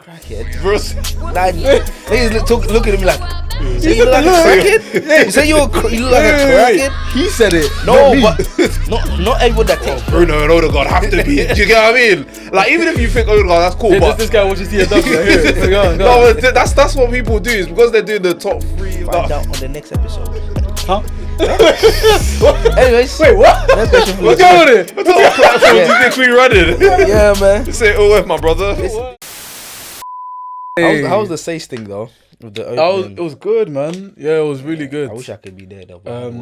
Crackhead. Bro, Like, niggas look at him like, so you look like a crackhead? You say you look like a crackhead? He said it. No, but not everyone that takes Bruno and Odegaard have to be. Do you get what I mean? Like, even if you think Odegaard, that's cool, but This guy watches TSW. Go on. no, but that's what people do. Is because they're doing the top 3. Find out on the next episode. Huh? Anyways, Wait, what? next question for What's you. going on here? What type of platform do you think we running? Yeah, man. Say OF, my brother. How was the Sace thing though? With the It was good, man. Yeah, it was really good. I wish I could be there though. But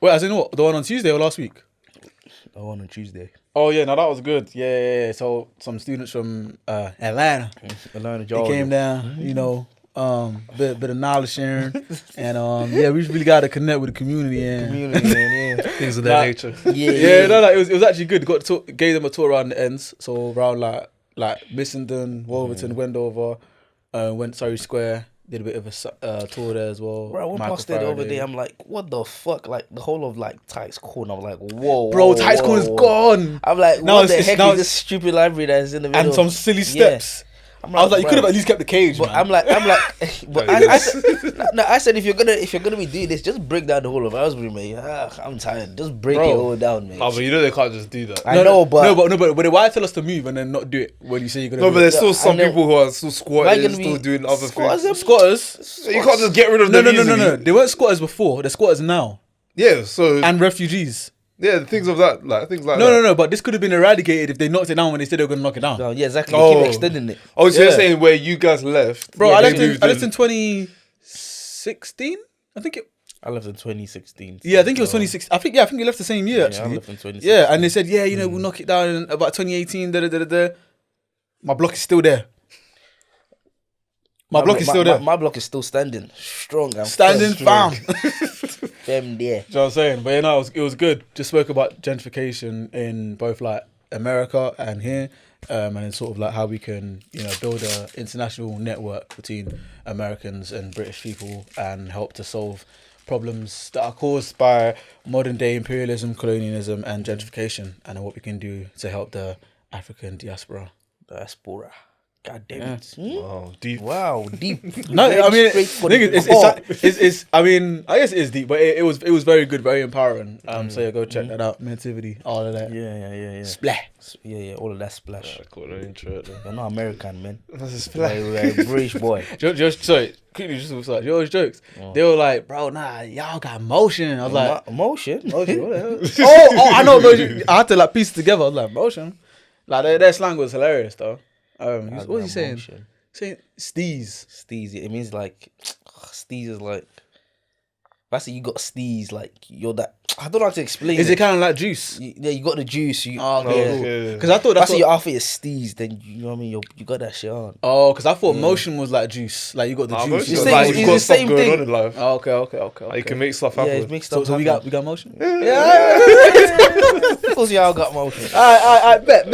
Wait, as in what? The one on Tuesday or last week? I won on Tuesday. Oh yeah, no, that was good. Yeah. So some students from Atlanta, Atlanta, they came down. You know, bit of knowledge sharing, and yeah, we really got to connect with the community and Things of that nature. Yeah, no, it was actually good. Gave them a tour around the ends, so around like Missenden, Wolverton, Wendover, went Surrey Square. Did a bit of a tour there as well. Bro, I went past it over there. I'm like, what the fuck? Like the whole of like Hottakes Corner. I'm like, whoa, bro, Hottakes Corner's gone. I'm like, Now what the it's heck now is this stupid library that's in the middle? And some silly steps. I'm I was like, you bro. could have at least kept the cage. But man. I'm like, but I said if you're gonna be doing this, just break down the whole of Aylesbury, mate. I'm tired. Just break it all down, mate. Oh, but you know they can't just do that. I know, but why tell us to move and then not do it when you say you're gonna? No, do but it? there's still some I know. people who are still squatting, gonna still be doing other things. Squatters. You can't just get rid of No, them no. easily. They weren't squatters before. They're squatters now Yeah, so and refugees. yeah, things of that, like things like that. No. But this could have been eradicated if they knocked it down when they said they were gonna knock it down. no, yeah, exactly. Oh. Keep extending it. Oh, so you're Yeah. saying where you guys left, Bro, Yeah, I they left in 2016. I think it. I left in 2016. Yeah, I think it was 2016. I think you left the same year I actually. left in 2016. Yeah, and they said, yeah, we'll knock it down in about 2018. My block is still there. My block is still there. My block is still standing strong. I'm Standing firm. firm. Them there. Do you know what I'm saying? But yeah, no, it was good. Just spoke about gentrification in both like America and here, and then sort of like how we can, build a international network between Americans and British people and help to solve problems that are caused by modern day imperialism, colonialism, and gentrification, and then what we can do to help the African diaspora. Diaspora. God damn it. Oh, deep. Wow, deep. No, I mean, Straight for the it's. I mean, I guess it is deep, but it was very good, very empowering. So yeah, go check that out. Mentivity, all of that. Yeah. Splat. Yeah, all of that splash. Cool, no intro. You're not American, man. That's a Like, splash. we're a British boy. Sorry, quickly, just like George jokes. They were like, bro, nah, y'all got motion. I was like, Emotion? motion, what the hell? oh, I know motion. I had to like piece it together. I was like, motion. Like their slang was hilarious though. What was he saying? Emotion. Saying steez. Steez, it means like, steez is like, if I say you got steez, like, you're that, I don't know how to explain Is it kind of like juice? Yeah, you got the juice. Oh, yeah. okay. Because I thought If I that's say what, your outfit is steez, then you know what I mean, you got that shit on. oh, because I thought motion was like juice. Like you got the Nah, juice. most You of got the It's time the you've same- got it's the stuff same going thing. on in life. Oh, okay. Like, you can make stuff Yeah, happen. it makes stuff So we happen. got motion. Of course y'all got motion. I bet.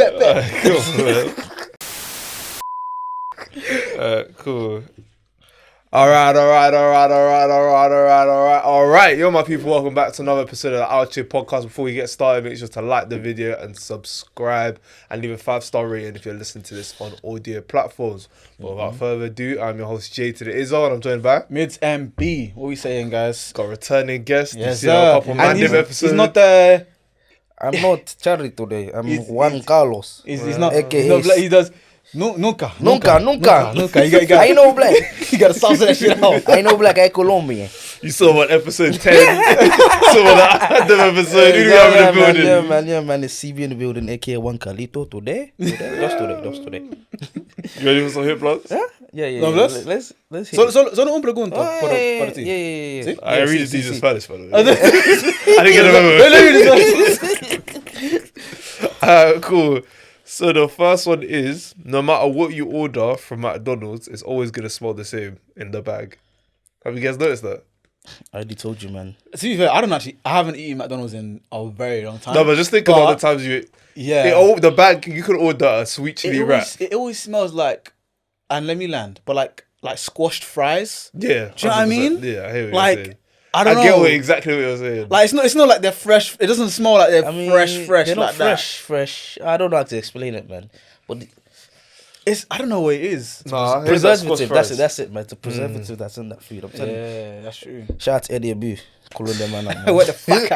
Cool. All right. Yo, my people, welcome back to another episode of the Outchea Podcast. Before we get started, make sure to like the video and subscribe and leave a 5-star rating if you're listening to this on audio platforms. But without further ado, I'm your host Jay to the Izzo, and I'm joined by Mids and B. What we saying, guys? got a returning guest. Yes, You see a sir. couple And random episodes. he's not the. I'm not Charlie today. I'm He's- Juan Carlos. He's not. AKA He's not black. He does. Nunca. Nunca. You got. I know black. You got to sauce that shit out. I know black. I Colombian. You saw what episode 10? Saw that random episode. Who do we have in the building? Yeah, man. It's CB in the building, aka Juan Carlito today. Just today. You ready for some hip plugs? Yeah. No, let's- Let's hit it. Solo un pregunta. Oh, para ti. yeah. ¿Sí? I read it sí, in sí. Spanish, by the way. I didn't get a memo. Cool. So the first one is, no matter what you order from McDonald's, it's always going to smell the same in the bag. Have you guys noticed that? I already told you, man. To be fair, I haven't eaten McDonald's in a very long time. No, but just think about the times you... Yeah. The bag, you could order a sweet chili wrap. It always smells like, and let me land, but like squashed fries. Yeah. Do you know what I 100%. mean? Yeah, I hear what Like, you're saying. I don't know. get exactly what you're saying. Like it's not like they're fresh. It doesn't smell like they're fresh They're not like that. fresh. I don't know how to explain it, man. But I don't know what it is. Nah, I heard that's Preservative. Scotch fries. That's it, man. The preservative that's in that food. I'm telling you. Yeah, that's true. Shout out to Eddie Abu. Calling them man up. Man. What the fuck?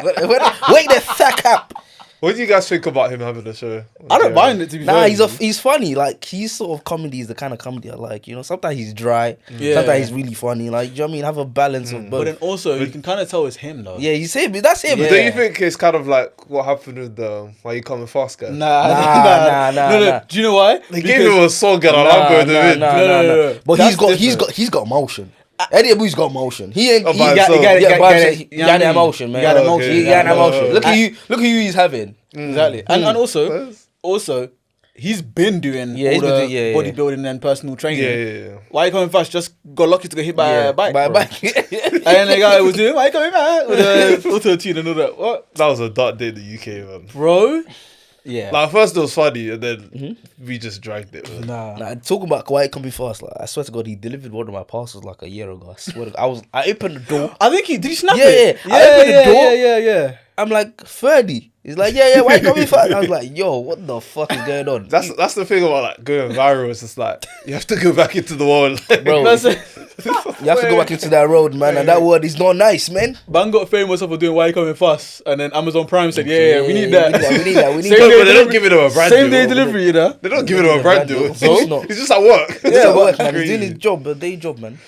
Wake the fuck up. What do you guys think about him having a show? I don't mind it, to be Nah, fair. he's funny. Like, his sort of comedy is the kind of comedy I like. You know, sometimes he's dry. Yeah. Sometimes he's really funny. Like, do you know what I mean? Have a balance of both. But then also, you can kind of tell it's him, though. Yeah, he's him. That's him. Yeah. Don't you think it's kind of like what happened with the Why You Coming Fast guy? Nah. Do you know why? They gave him a song and I love going to win. No. But That's he's got emotion. Eddie Abu's got emotion. He ain't. Oh, He by got himself. got the emotion, man. You got emotion. He got Yeah. emotion. Look at you. Look at who he's having. Exactly. And also, he's been doing Yeah, all he's the been doing- yeah. bodybuilding and personal training. Yeah. Why you coming fast? Just got lucky to get hit by a bike. By a bro. bike. And then the guy was doing, why you coming back? With the auto-tune and all that. What? That was a dark day in the UK, man. Bro? Yeah. Like, first it was funny and then we just dragged it, man. Nah, talking about Kawhi coming fast, like, I swear to God, he delivered one of my parcels like a year ago. I swear to God, I opened the door. I think did he snap Yeah, it? yeah. I opened the door. Yeah. I'm like 30. He's like, yeah, why you coming fast? I was like, yo, what the fuck is going on? That's the thing about like going viral. It's just like you have to go back into the world, Bro, That's it. you have to go back into that road, man, and that word is not nice, man. Bang got famous for doing Why You Coming Fast, and then Amazon Prime said, yeah, we need that. We need that. Same No, day but they don't delivery- give it him a brand Same deal. day delivery, you know? They don't give it him a brand deal. Of course not. He's just at work. Yeah, work, man. He's Crazy. doing his job, a day job, man.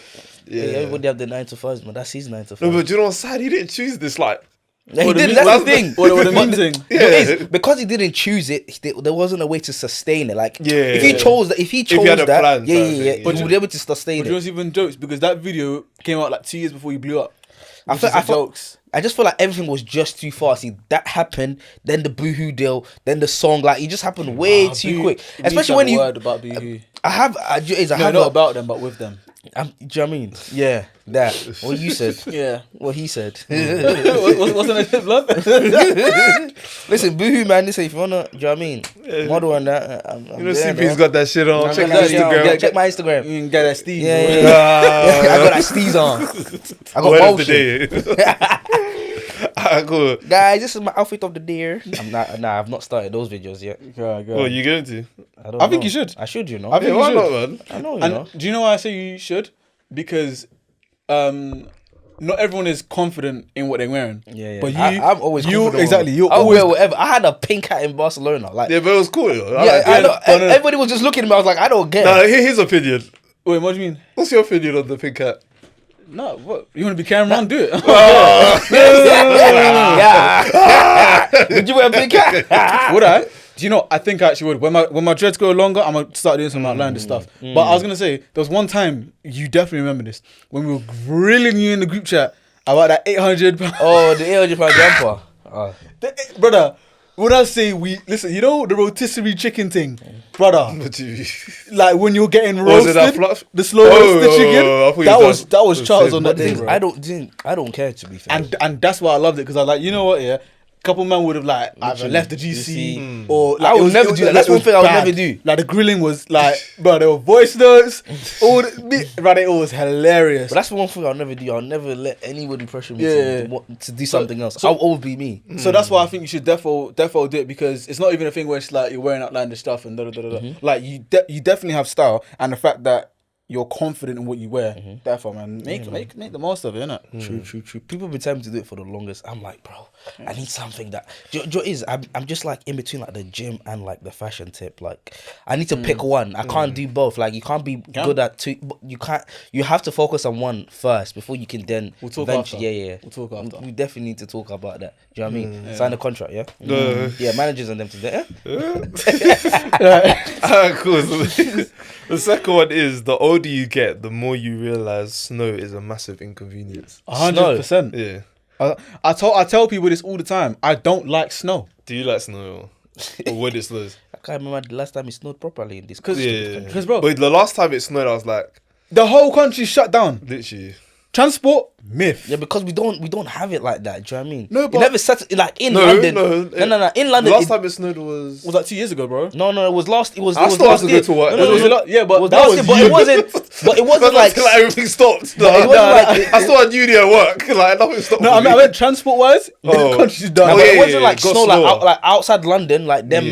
Yeah. Yeah, everybody have the 9 to 5s, man. That's his 9 to 5. No, but do you know what's sad? He didn't choose this. Like, Yeah, he What the did. meme- That's the that's thing. What the But meme thing? the thing is, because he didn't choose it, there wasn't a way to sustain it. Like, Yeah. if he chose that, if he chose had a that, plan, yeah, type thing, he would be able to sustain But you know it. what's even jokes? Because that video came out like 2 years before he blew up. I Which feel- is I the feel- jokes. I just feel like everything was just too fast. See, that happened, then the boohoo deal, then the song. Like, it just happened way too quick. Especially when you, word about Boohoo. I have No, not about them, but with them. do you know what I mean? Yeah, that. What you said. Yeah. What he said. Wasn't it blood? Listen, boohoo, man. Listen, if you wanna, do you know what I mean? Model on that. I'm you know, there, CP's man. got that shit on. I'm Check gonna his check- Instagram. Check my Instagram. You can get that Steve. Yeah, bro. yeah, yeah. I got that Steez on. I got Word of motion. the day. Alright, cool. Guys, this is my outfit of the day. I've not started those videos yet. Go. What are you going to? don't I think know. you should. I should, you know. I think Yeah, you why should. not, man? I know, you And know. do you know why I say you should? Because not everyone is confident in what they're wearing. Yeah. But I'm always confident exactly. with- You're I'll always wear whatever. I had a pink hat in Barcelona. Like, Yeah, but it was cool. Yo. yeah, I know. no. Everybody was just looking at me. I was like, I don't get Nah, it. hear his opinion. Wait, what do you mean? What's your opinion on the pink hat? No, what? You want to be carrying around? Do it. Yeah. Would you wear a pink hat? Would I? Do you know? I think I actually would. When my dreads go longer, I'm gonna start doing some outlandish stuff. But I was gonna say there was one time you definitely remember this when we were grilling you in the group chat about that 800. Oh, the 800 jumper. Oh. Brother, when I say listen, you know the rotisserie chicken thing, brother. What do you- Like when you're getting Was it roasted, that fluff? the slow roasted I chicken. thought you That was was done. that was Charles on that But day, then, bro. I don't care, to be fair. And that's why I loved it because I was like, you know what, yeah. Couple men would have like either Literally, left the GC or like, I would it was- never it was- do that. it That's was one thing I would bad. never do. Like the grilling was like, bro, there were voice notes, right? It was hilarious. But that's one thing I'll never do. I'll never let anybody pressure me Yeah. to do something else. I'll always be me. So that's why I think you should defo do it because it's not even a thing where it's like you're wearing outlandish stuff and da da da da. Like you definitely have style and the fact that you're confident in what you wear. Therefore, man, make the most of it, innit? True. People been telling me to do it for the longest. I'm like, bro, I need something that. Do you know what it is? I'm just like in between like the gym and like the fashion tip. Like I need to pick one. I can't do both. Like you can't be good at two. You can't. You have to focus on one first before you can then. We'll talk venture. after. Yeah. We'll talk after. We definitely need to talk about that. Do you know what I mean? Sign a contract, yeah. Yeah, managers and them to that. Alright, cool. So the second one is the older you get, the more you realize snow is a massive inconvenience. 100%. Yeah. I tell people this all the time. I don't like snow. Do you like snow or when it snows? I can't remember the last time it snowed properly in this Yeah. Because bro, But the last time it snowed, I was like, the whole country shut down. literally. Transport myth. Yeah, because we don't have it like that. Do you know what I mean? No, it but- never set like in No, London. no. No. In The London, last time it snowed was. Was that 2 years ago, bro? no, it was last. It was. I it was still have last to go year. to work. No, It was a lot, yeah, but it was that last was year, but you. it wasn't. But it wasn't like everything stopped. it wasn't like I saw a uni at work. Like nothing stopped. No, I mean transport wise, Oh. the country's done. no, Oh, but yeah, it wasn't yeah, like it got snow slower. like outside London. Like them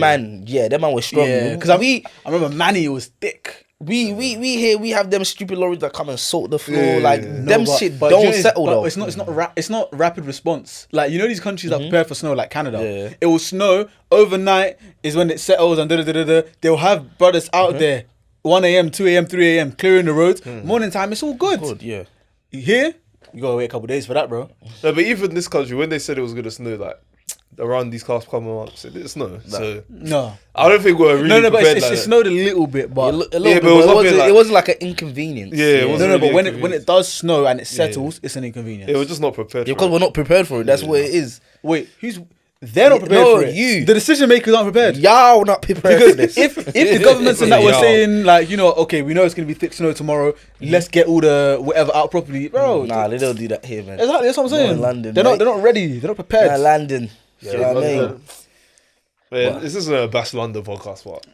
Yeah. man was strong. Yeah, because I remember Manny was thick. we here we have them stupid lorries that come and salt the floor. Yeah, like yeah. them but- shit but don't you know, settle but though. It's not rapid response. Like you know these countries that prepare for snow, like Canada. Yeah. It will snow overnight is when it settles and they'll have brothers out there 1 a.m., 2 a.m., 3 a.m. clearing the roads. Morning time, it's all good. Good, yeah. Here, you gotta wait a couple days for that, bro. No, but even this country, when they said it was gonna snow, like around these last couple months, it didn't snow. So No, I don't think we're really no, but prepared it's like it that. snowed a little bit, but A little Yeah, bit, but it was but nothing like- it wasn't like an inconvenience. Yeah, it wasn't no, really but when inconvenient. it does snow and it settles, it's an inconvenience. Yeah, we're just not prepared. Yeah, for because it. we're not prepared for it. That's what it is. Wait, they're not prepared No, for it. you. The decision makers aren't prepared. Y'all not prepared for Because this. if the governments and that were Y'all. saying like, you know, okay, we know it's gonna be thick snow tomorrow, let's get all the whatever out properly, bro. Nah, they don't do that here, man. Exactly, that's what I'm Not saying. in London, they're mate. not ready. They're not prepared. Nah, London. You know what I mean? Man, this isn't a Bash London podcast, but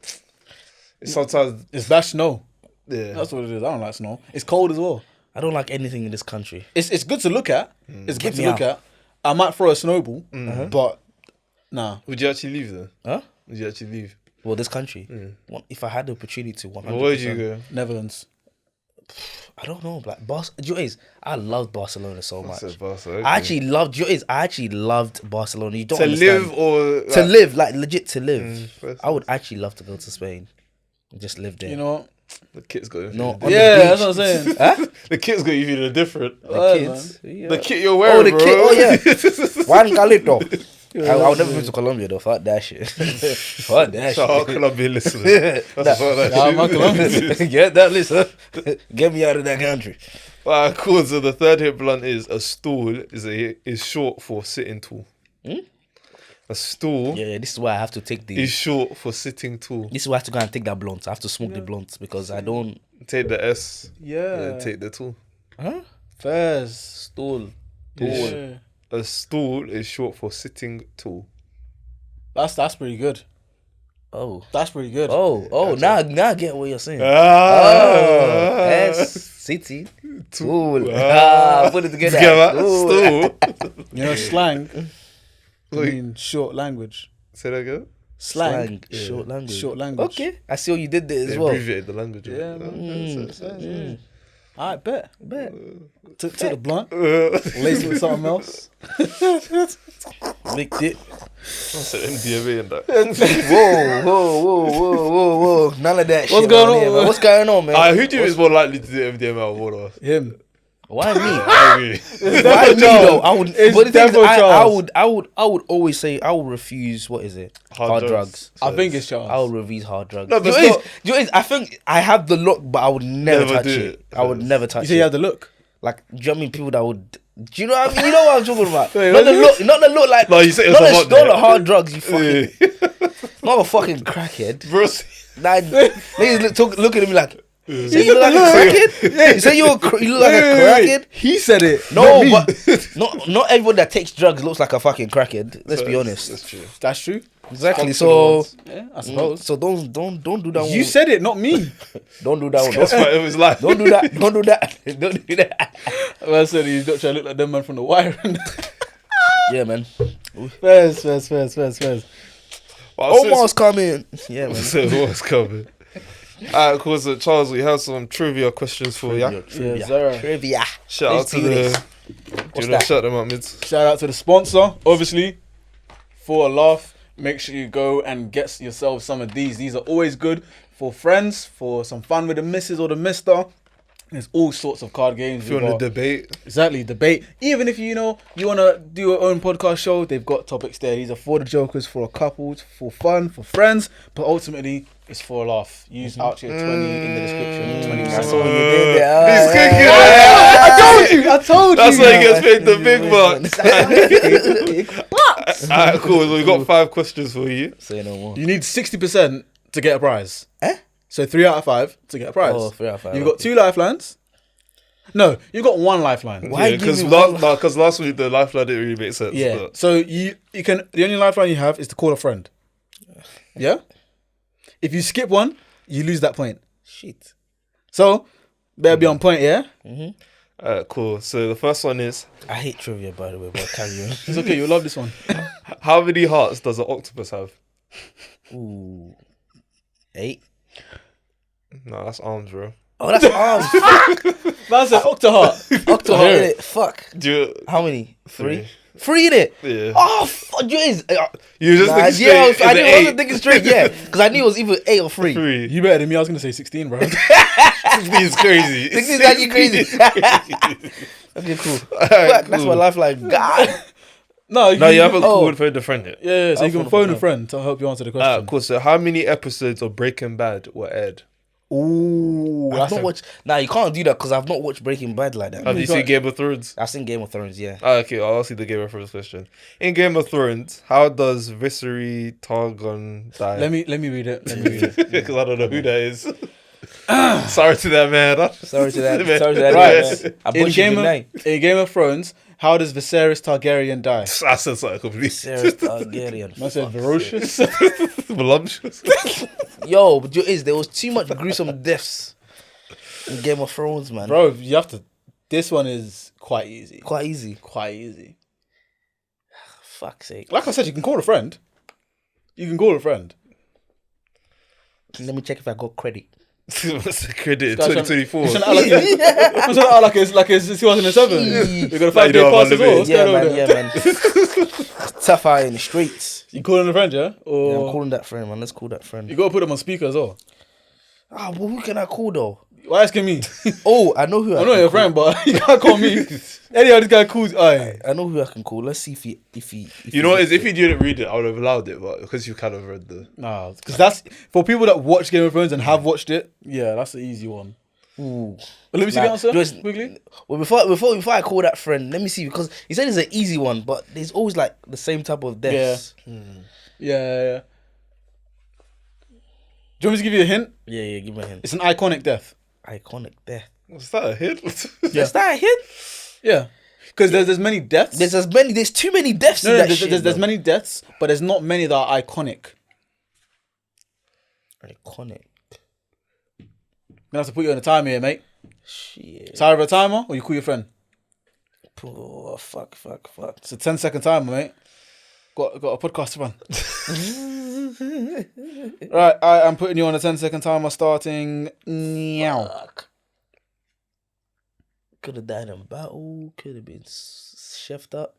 it's sometimes It's bash snow. yeah. That's what it is. I don't like snow. It's cold as well. I don't like anything in this country. It's good to look at. It's good Get to me look at. I might throw a snowball, but nah. Would you actually leave then? Huh? Would you actually leave? Well, this country. If I had the opportunity to, 100%. Well, where would you go? Netherlands. I don't know, like I loved Barcelona so much. said Barca, okay. I actually loved Barcelona. You don't To understand. live or To live, like legit to live. first I would actually love to go to Spain and just live there. You know. the kit's got No, no. on Yeah, the that's beach. what I'm saying. Huh? The kit's got you feeling different. The kids. Yeah. The kit you're wearing, Oh, the bro. kid. Oh, yeah. Juan Carlos. I'll never move to Colombia though. Fuck that shit. Fuck that Shout out shit. Colombian listeners. That's what that Nah, shit. I'm not Colombian. Get that, listen. Get me out of that country. Alright, cool. So the third hit blunt is a stool is short for sitting tool. A stool Yeah, this is why I have to take the. is short for sitting tool. This is why I have to go and take that blunt. I have to smoke the blunt because I don't. Take the S. Yeah. And take the tool. Huh? First. Stool. Yeah. A stool is short for sitting tool. That's pretty good. Oh. That's pretty good. Oh, now I get what you're saying. Ah, S city tool. Ah. Put it together. Together. Stool. Stool. You know, slang. I Wait. mean, short language. Say that again. Slang. Short language. Short language. Okay, I see what you did there as They well. abbreviated the language. Yeah, man. I bet. Bet. Took the blunt, laced it with something else. Licked it. That's an MDMA and that. Whoa. None of that shit. What's going around here, on? man. What's going on, man? Who do you think is more likely to do MDMA or water? Him. Why me? I agree. Why me though? I would. It's But the thing is, Devil Charles. I would always say I would refuse. What is it? Hard drugs. I think it's Charles. I would refuse hard drugs. No, but You know it's what it is? You know what it is? I think I have the look, but I would never, Never touch do it. it. I would never touch You it. say you had the look. Like, do you know what I mean? People that would. Do you know what I mean? You know what I'm talking about? Wait, not the what? look. Not the look. Like No, you set not yourself the up not there. the hard drugs. You fucking Yeah. not a fucking crackhead. Bro, Like, niggas looking at me like. You say you look like a crackhead? You say you look like a crackhead? He said it. No, not me. but not everyone that takes drugs looks like a fucking crackhead. Let's be honest. That's true. That's true. Exactly. Fuck So, Yeah, I suppose. so don't do that one. You said it, not me. Don't do that one. That's why it was like. Don't do that. Don't do that. Don't do that. I said he's not trying to look like them man from the wire. Yeah, man. First. Omar's coming. Yeah, man. So what's coming? Alright, cool. So Charles, we have some trivia questions for you. Yes, sir. Trivia. Shout out Let's to do the. this. Do What's you know that? shout them out, mids? Shout out to the sponsor, obviously. For a laugh, make sure you go and get yourself some of these. These are always good for friends, for some fun with the missus or the mister. There's all sorts of card games. If you want to debate, Exactly, debate. Even if you want to do your own podcast show, they've got topics there. These are for the jokers, for a couple, for fun, for friends, but ultimately it's for a laugh. Use Outchea 20 in the description. 20%. That's all you did there. He's kicking it. I told you. That's why he gets paid the big bucks. Alright, cool. So we got 5 questions for you. Say no more. You need 60% to get a prize. Eh? So 3 out of 5 to get a prize. Oh, 3 out of 5. You've got 2 lifelines. No, you've got 1 lifeline. Why Because give me one- last week the lifeline didn't really make sense. Yeah. But So you can. The only lifeline you have is to call a friend. Yeah. If you skip one, you lose that point. Shit. So Better be on point, yeah? Cool. So the first one is, I hate trivia, by the way, but carry on. It's okay, you'll love this one. how many hearts does an octopus have? Ooh. 8. No, that's arms, bro. Oh, that's arms. Man said Octoheart. Octoheart, innit? Fuck. Do you, How many? 3? 3. 3 innit? Yeah. Oh, fuck. You is. You just think straight. Yeah, Is I it wasn't 8? thinking straight, yeah. Because I knew it was either 8 or 3. 3. You better than me, I was going to say 16, bro. 16 is crazy. 16 is actually crazy. Okay, cool. Fuck, that's my life like, God. No, You haven't called for the friend yet. Yeah, so you I'll can phone a friend to help you answer the question. Cool. So how many episodes of Breaking Bad were aired? Ooh, I've not watched. Nah, you can't do that because I've not watched Breaking Bad like that. Have you seen Game of Thrones? I've seen Game of Thrones, yeah. Okay, I'll ask you the Game of Thrones question. In Game of Thrones, how does Viserys Targaryen die? Let me read it. Because I don't know who that is. Sorry to that man. Sorry to that. Sorry to that. Right. Man. I butchered your name. In Game of Thrones, how does Viserys Targaryen die? I said something completely. Sarah Targaryen. I said ferocious. voluptuous. Yo, but there was too much gruesome deaths in Game of Thrones, man. Bro, you have to. This one is quite easy. Quite easy. Quite easy. Fuck's sake. Like I said, you can call a friend. You can call a friend. Let me check if I got credit. What's the credit? Guys, 2024. I'm trying to act like it's 2007. We're going to fight day pass as well. What's Yeah, going on man. there? Yeah, man. It's tough out in the streets. You calling a friend, yeah? Yeah, Or I'm calling that friend, man. Let's call that friend. you got to put them on speaker as well. Ah, well, who can I call though? Why asking me? Oh, I know who I I know can your call. friend, but you can't call me. Anyhow, this guy calls. Aye. I know who I can call. Let's see if he. You know what? If you didn't read it, I would have allowed it, but because you kind of read the. Nah, because that's for people that watch Game of Thrones and have watched it. Yeah, that's the easy one. Ooh. But let me see the answer just- quickly. Well, before I call that friend, let me see because he said it's an easy one, but there's always like the same type of deaths. Yeah. Do you want me to give you a hint? Yeah. Give me a hint. It's an iconic death. Iconic death. Was that a hit? Yeah. Is that a hint? Yeah, because there's many deaths. There's too many deaths in that shit. There's though. many deaths, but there's not many that are iconic. Iconic. I'm gonna have to put you on a timer here, mate. Shit. Tired of a timer, or you call your friend? Oh, fuck. It's a 10-second timer, mate. Got a podcast to run. Right, I'm putting you on a 10-second timer starting now. Fuck. Could have died in battle. Could have been chefed up.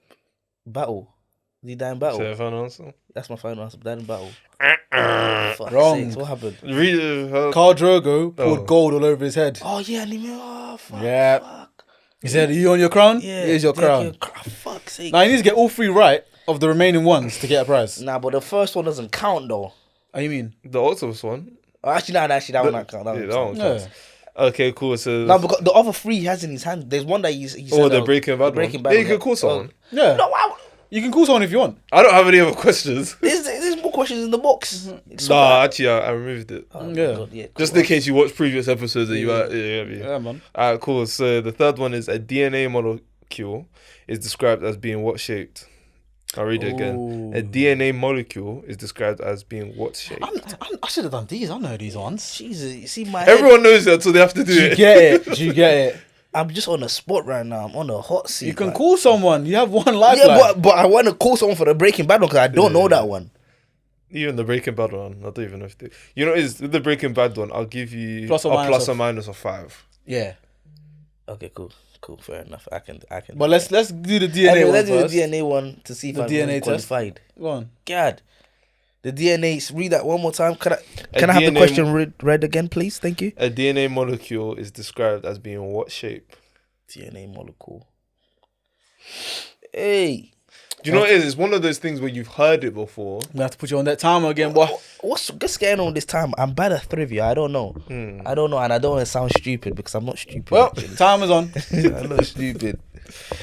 Battle. Did he die in battle? Say a final answer. That's my final answer. Died in battle. Fuck Wrong. sakes, what happened? Read it. Khal Drogo poured Oh. gold all over his head. Oh yeah, and he fuck. Yeah. Fuck. He said, "Are you on your crown? Yeah. Here's your crown." Fuck's sake. Now you need to get all 3 right of the remaining ones to get a prize. Nah, but the first one doesn't count though. What do you mean? The octopus one. Oh, actually, that one don't count. Yeah, That that one one counts. counts. Okay, cool. So. No, because the other 3 he has in his hand. There's one that he said. Oh, the Breaking Bad Breaking one. Bad Yeah, you one, can call someone. Yeah. No, wow. You can call someone if you want. I don't have any other questions. There's more questions in the box. It's so Nah, bad. actually, I removed it. Oh, Yeah. God, yeah. Just in case you watched previous episodes and you are. Yeah. Yeah, man. Alright, cool. So the third one is a DNA molecule is described as being what shaped? I'll read it again. Ooh. A DNA molecule is described as being what shaped? I should have done these. I know these ones. Jesus, you see my head? Everyone knows that, so they have to do Do you it. get it? Do you get it? I'm just on the spot right now. I'm on a hot seat. You can like. call someone. You have one lifeline. Yeah, but I want to call someone for the Breaking Bad one because I don't know that one. Even the Breaking Bad one, I don't even know if they. You know, is with the Breaking Bad one, I'll give you Plus or a minus plus of- or minus of 5. Yeah. Okay, cool, fair enough. I can. But let's do the DNA Anyway, one let's do first. the DNA one to see if The I'm DNA really test. qualified. Go on. God, the DNA. Read that one more time. Can I have the DNA question read again, please? Thank you. A DNA molecule is described as being what shape? DNA molecule. Hey, Do you know what it is? It's one of those things where you've heard it before. We have to put you on that timer again, boy. what's going on this time? I'm bad at trivia. I don't know. I don't know, and I don't want to sound stupid because I'm not stupid. Well, actually. timer's on. I'm not stupid.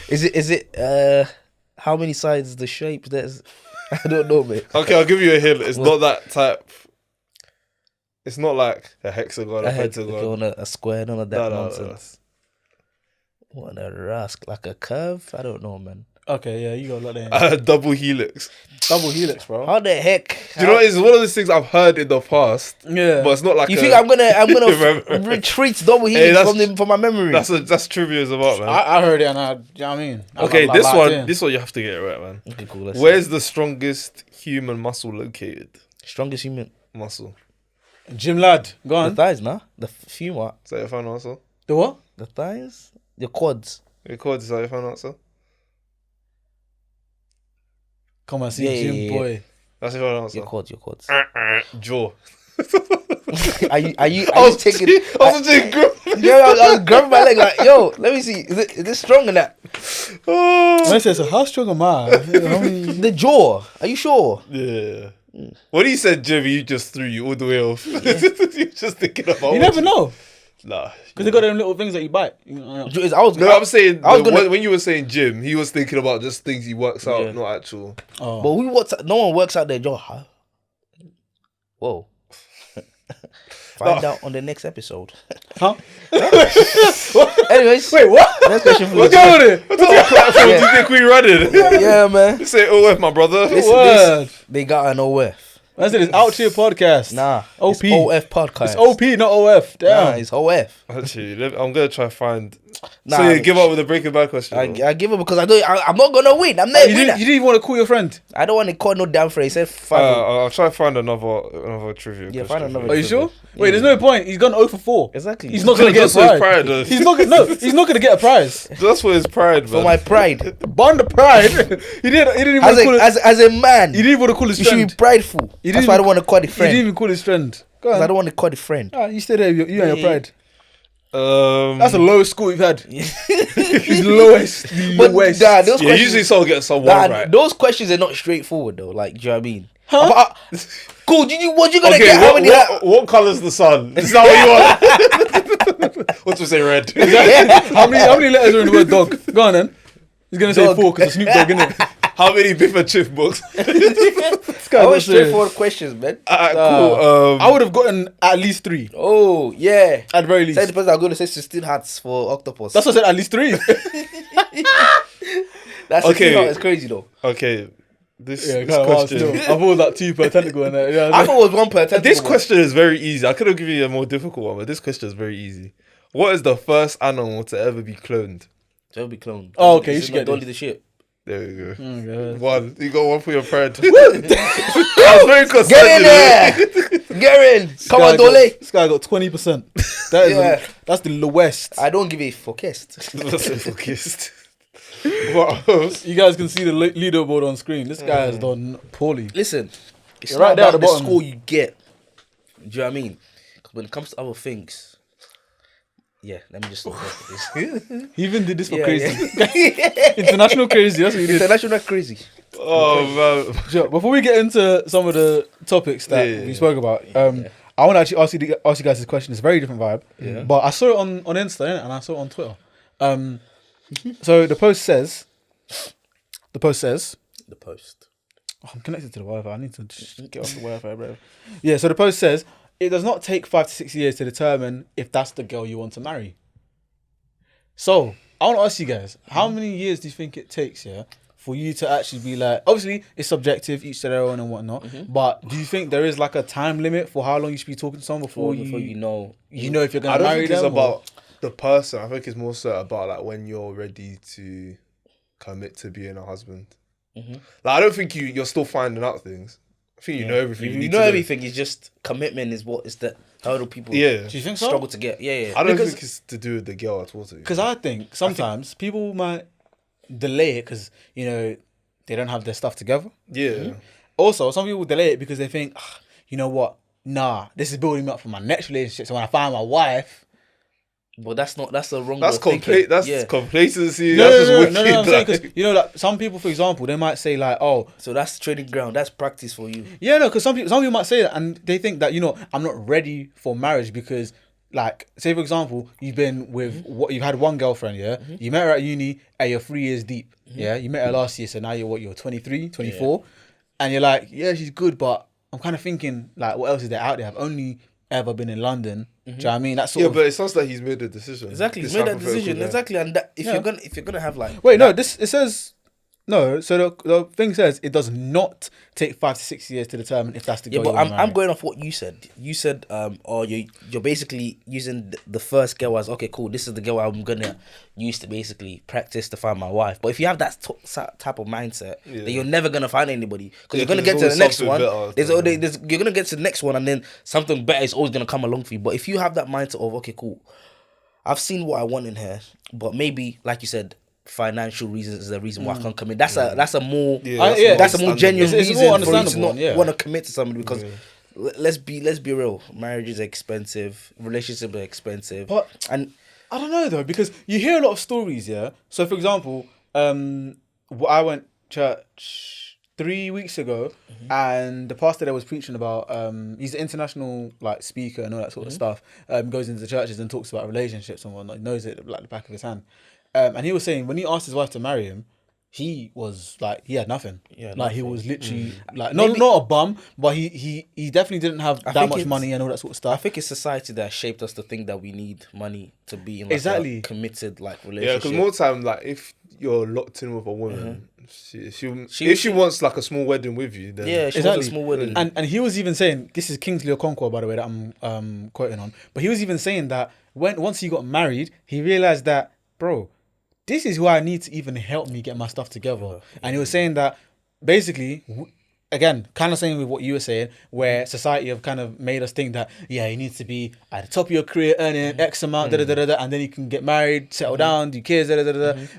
Is it how many sides the shape? There's I don't know, mate. Okay, I'll give you a hint. It's not that type. It's not like a hexagon, a pentagon. A square, none of that No. nonsense. What a rask, like a curve? I don't know, man. Okay, yeah, you got a lot there. Double helix. Double helix, bro. How the heck? Do you know what? It's one of those things I've heard in the past. Yeah. But it's not like You think I'm gonna Remember. retreat double Hey, helix from my memory? That's trivia is about, man. I heard it and you know what I mean? Okay, I this locked one in. you have to get it right, man. Okay, cool. Let's Where's the strongest human muscle located? see. Strongest human? Muscle. Gym lad. Go The on. thighs, nah. The femur. Is that your final answer? The what? The thighs. The quads. Your quads, is that your final answer? Come on, see Yeah, gym yeah, yeah. boy. That's your final answer. Your quads. Your quads. Jaw. Are you I was taking? taking grip. Yeah, I was grabbing my leg like, yo, let me see. Is it strong in that? Oh. I said, so how strong am I? How many- The jaw. Are you sure? Yeah. When he said Jimmy, you just threw you all the way off. You're just thinking about You never know. Nah. Because they got them little things that you bite. You know, I'm saying I was gonna- when you were saying gym, he was thinking about just things he works out, Yeah. not actual. oh. But who works? No one works out their jaw. Huh? Whoa. Find out on the next episode. Huh? Anyways, Wait, what? next question for What's you. going on here? What platform do you think we running? Yeah, man. Say OF, my brother. Word. They got an OF. I said it's Outchea Podcast. Nah. OP. It's OF podcast. It's OP, not OF. Damn. Nah, it's OF. Actually, I'm gonna try find. Nah, So you give up with the Breaking Bad question. I give it because I'm not gonna win. I'm not a You winner. didn't even want to call your friend. I don't want to call no damn phrase. Say five. I'll try to find another trivia. Yeah, question find for another you. Are you sure? Wait, there's no point. He's gone 0 for 4. Exactly. He's not gonna get a That's for his prize. pride, though. He's not gonna. No, he's not gonna get a prize. That's for his pride, man. for my pride. Burn the pride. He didn't even As call it. as a man, He didn't even want to call his you should friend. be prideful. He That's didn't why I even- don't want to call the He friend. didn't even call his friend. Go 'Cause I on. don't want to call the friend. You stay there. You and your Yeah. pride. That's That's the lowest score we've had. He's lowest. But Lowest. nah, those yeah. questions, Usually, someone gets someone nah, right. those questions are not straightforward though. Like, do you know what I mean? Huh? Cool. What you gonna Okay, get? How many? what color's the sun? Is that what you want? What's to say red? how many letters are in the word dog? Go on then. He's gonna say Dog. 4 because it's Snoop Dogg, innit? How many Biff and Chip books? This guy's I not want serious. straightforward questions, man. Cool. I would have gotten at least 3. Oh yeah. At the very least. Say the person I'm going to say 16 hats for octopus. That's what I said, at least 3. That's Okay. okay. It's crazy though. Okay, this Yeah, this kind of hard still. question. I thought it was like 2 per tentacle in there. Yeah, I thought it was one per tentacle. This question is very easy. I could have given you a more difficult one, but this question is very easy. What is the first animal to ever be cloned? They'll be cloned. Oh, okay, you This should is get not Dolly this. the shit. There we go. Okay. One. You got one for your friend. I was very concerned. Get in you know. there. Get in. Come on, Dole. This guy got 20%. That is Yeah. that's the lowest. I don't give a focused. That's so focused. What else? You guys can see the leaderboard on screen. This guy has done poorly. Listen, it's You're not right there at about the the bottom. score you get. Do you know what I mean? 'Cause when it comes to other things, yeah, let me just stop this. He even did this for Yeah, crazy. yeah. International crazy. That's what he did. International crazy. Oh man. Sure. Before we get into some of the topics that Yeah. we spoke about, I want to actually ask you guys this question. It's a very different vibe. Yeah. But I saw it on Insta innit? And I saw it on Twitter. So the post says. The post. Oh, I'm connected to the Wi-Fi. I need to just get off the Wi-Fi, bro. Yeah. So the post says it does not take 5 to 6 years to determine if that's the girl you want to marry. So I want to ask you guys, how many years do you think it takes, for you to actually be like? Obviously, it's subjective, each to their own and whatnot. But do you think there is like a time limit for how long you should be talking to someone before you know. you know if you're I gonna don't marry think it's them? about the person. I think it's more so about like when you're ready to commit to being a husband. Like I don't think you're still finding out things. I think you know everything. You need know to everything. It's just commitment is what is the hurdle people Yeah. Do you think so? struggle to get. Yeah. I don't Because- think it's to do with the girl at all. Because I think sometimes people might delay it because they don't have their stuff together. Yeah. Also, some people delay it because they think, you know what? Nah, this is building me up for my next relationship. So when I find my wife, But that's the wrong. That's way of thinking. That's Yeah. complacency. no, That's just wicked. I'm saying like- because like some people, for example, they might say like, oh, So that's training ground. That's practice for you. yeah, no, because some people might say that and they think that I'm not ready for marriage because, like, say for example, you've been with you've had one girlfriend, you met her at uni and you're 3 years deep, you met her last year, so now you're 23, 24, and you're like, yeah, she's good, but I'm kind of thinking like, what else is there out there? I've only ever been in London. Do you know what I mean? That's sort Yeah, of. but it sounds like he's made a decision. Exactly. This He's made that hypothetical decision. guy. Exactly. And that, if Yeah. you're gonna have like Wait, no, it says No, so the thing says it does not take 5 to 6 years to determine if that's the girl. Yeah, but you I'm going off what you said. You said, you're basically using the first girl as, okay, cool, this is the girl I'm gonna use to basically practice to find my wife. But if you have that type of mindset, then you're never gonna find anybody, because you're gonna get to the next one. You're gonna get to the next one, and then something better is always gonna come along for you. But if you have that mindset of, okay, cool, I've seen what I want in her, but maybe, like you said, financial reasons is the reason why I can't commit. That's a more genuine reason for you to not want to commit to somebody, because let's be real, marriage is expensive, relationships are expensive, and I don't know though, because you hear a lot of stories. Yeah, so for example, I went church 3 weeks ago, and the pastor there was preaching about he's an international like speaker and all that sort of stuff. Goes into the churches and talks about relationships and whatnot. He knows it like the back of his hand. And he was saying when he asked his wife to marry him, he was like, he had nothing. Yeah, like he was literally like not a bum, but he definitely didn't have that much money and all that sort of stuff. I think it's society that shaped us to think that we need money to be in like a committed like relationship. Yeah, because more time, like if you're locked in with a woman, she wants like a small wedding with you, then she wants a small wedding. And he was even saying, this is Kingsley Okonkwo, by the way, that I'm quoting on, but he was even saying that once he got married, he realized that, bro, this is who I need to even help me get my stuff together. And he was saying that basically, again, kind of saying with what you were saying, where society have kind of made us think that, yeah, you need to be at the top of your career, earning X amount, and then you can get married, settle down, do kids,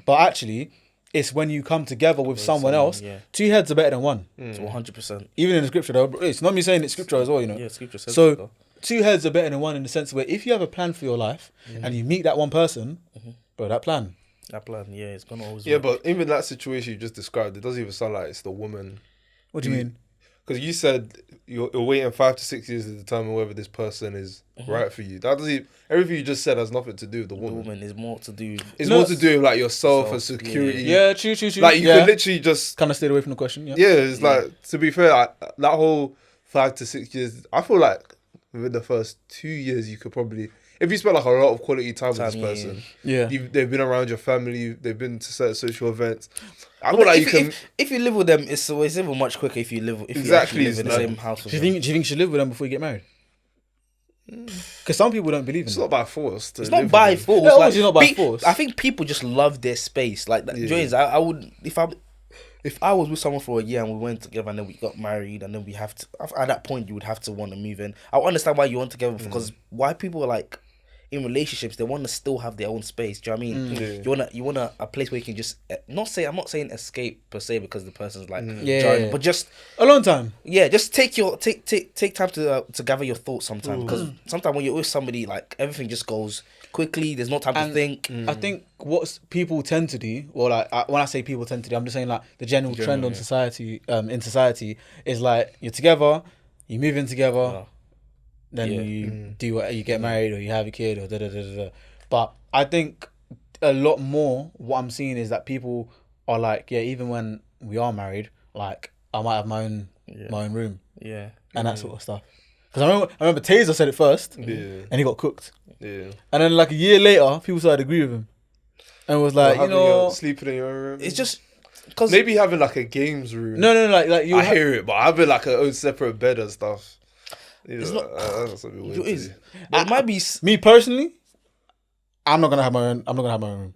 But actually, it's when you come together with someone else, 2 heads are better than one. 100%. Even in the scripture, though, it's not me saying it's scripture as well, you know. Yeah, scripture says so. So 2 heads are better than one in the sense where if you have a plan for your life and you meet that one person, bro, that plan, it's gonna always work. But even that situation you just described, it doesn't even sound like it's the woman. What do you mean? Because you said you're waiting 5 to 6 years to determine whether this person is right for you. That doesn't. Everything you just said has nothing to do with the woman. The woman is more to do. It's more to do with like yourself and security. Yeah, true. Like you can literally just kind of stay away from the question. Yeah, it's like, to be fair, like, that whole 5 to 6 years, I feel like within the first 2 years you could probably, if you spend like a lot of quality time with this person, they've been around your family, they've been to certain social events. I feel like if you live with them, it's even much quicker if you live in the same house. Do you think you should live with them before you get married? Because some people don't believe in it. It's not by force. It's not by force. No, it's not by force. I think people just love their space. Like that. I would, if I was with someone for a year and we went together and then we got married and then we have to, at that point you would have to want to move in. I understand why you want together, because why people are like in relationships, they want to still have their own space. Do you know what I mean? You want a place where you can just I'm not saying escape per se, because the person's like jarring, but just alone time. Yeah, just take time to gather your thoughts sometimes, because sometimes when you're with somebody, like everything just goes quickly. There's no time to think. I think what people tend to do, or like when I say people tend to do, I'm just saying like the general trend on society, in society, is like you're together, you move in together. Then you do what, you get married or you have a kid or But I think a lot more what I'm seeing is that people are like, even when we are married, like I might have my own room, and that sort of stuff. Because I remember Taser said it first, and he got cooked, and then like a year later, people started to agree with him, and was like, sleeping in your room. It's just because maybe having like a games room. No, like you. I hear it, but having like a own separate bed and stuff. It's not. That's a bit weird. It might be me personally. I'm not gonna have my own room.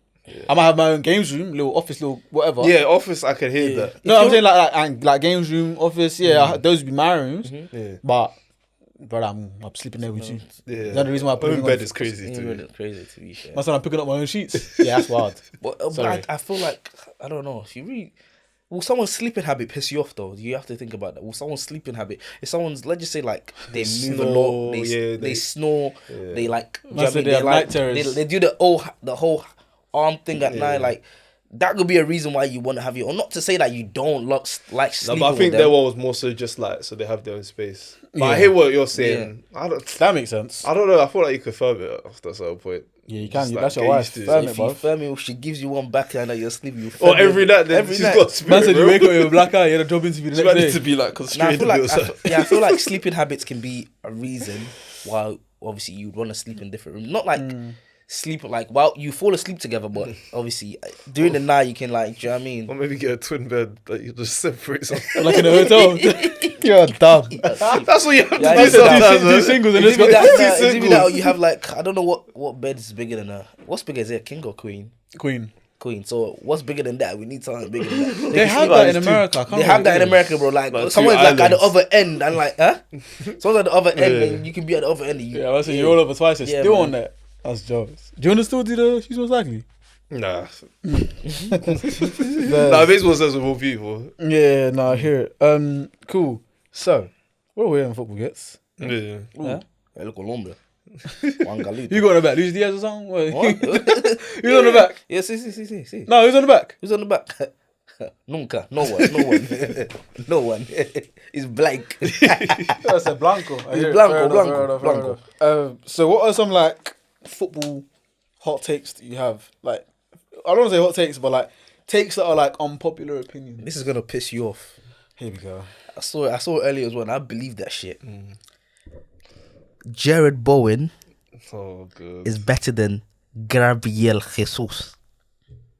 I might have my own games room, little office, little whatever. Yeah, office. I can hear that. No, I'm saying like games room, office. Yeah, those would be my rooms. But I'm sleeping there with you. Yeah, that's the reason why I put own bed is crazy too. Crazy to be fair. My son, I'm picking up my own sheets. Yeah, that's wild. But I feel like, I don't know, if you really. Will someone's sleeping habit piss you off though? You have to think about that. Will someone's sleeping habit, if someone's, let's just say like they move a lot, they snore, they like, they do the whole arm thing at night, like that could be a reason why you want to have your, or not to say that you don't like sleeping. No, but I think their one was more so just like so they have their own space. But I hear what you're saying. That makes sense. I don't know. I feel like you could firm it after a certain point. Yeah, you can. That's your wife. Firm it, she gives you one backhand and you're sleeping. Or every night, she's got spirit. Man said you wake up with a black eye, you had a job interview the next day. To be like constrained. I feel like sleeping habits can be a reason why obviously you'd want to sleep in different rooms. Not like sleep like while you fall asleep together, but obviously during the night you can like, do you know what I mean? Or maybe get a twin bed that you just separate something. Like in a hotel. You're dumb. That's what you have Yeah, to do sometimes. Two man. singles and It's this even one. that, it's even that you have like, I don't know what bed is bigger than a, what's bigger, is it a king or queen? Queen. So what's bigger than that? We need something bigger than that. They have that in America. I can't They have that in remember. America, bro. Like Like someone's two like at the islands. other end, and like, huh? Someone's at the other end, Yeah. and you can be at the other end. And you, Yeah, I said you're all over twice. It's Yeah, still man. on that. That's jokes. Do you want to still do the She's Most Likely? Nah. The- Nah, baseball says with all people. Yeah, no, I hear it. Cool. So, what are we on football gets? Yeah. Huh? El Colombia. Juan Carlos. You got on the back? Luis Diaz or something? What? What? Who's on the back? Yeah, see. No, who's on the back? Who's on the back? Nunca. No one. No one. It's blank. That's a Blanco. I hear it. Blanco, Fair enough. Blanco. So what are some like football hot takes that you have? Like, I don't want to say hot takes, but like takes that are like unpopular opinions. This is gonna piss you off. Here we go. I saw it earlier as well, and I believe that shit. Jarrod Bowen Oh, good. is better than Gabriel Jesus.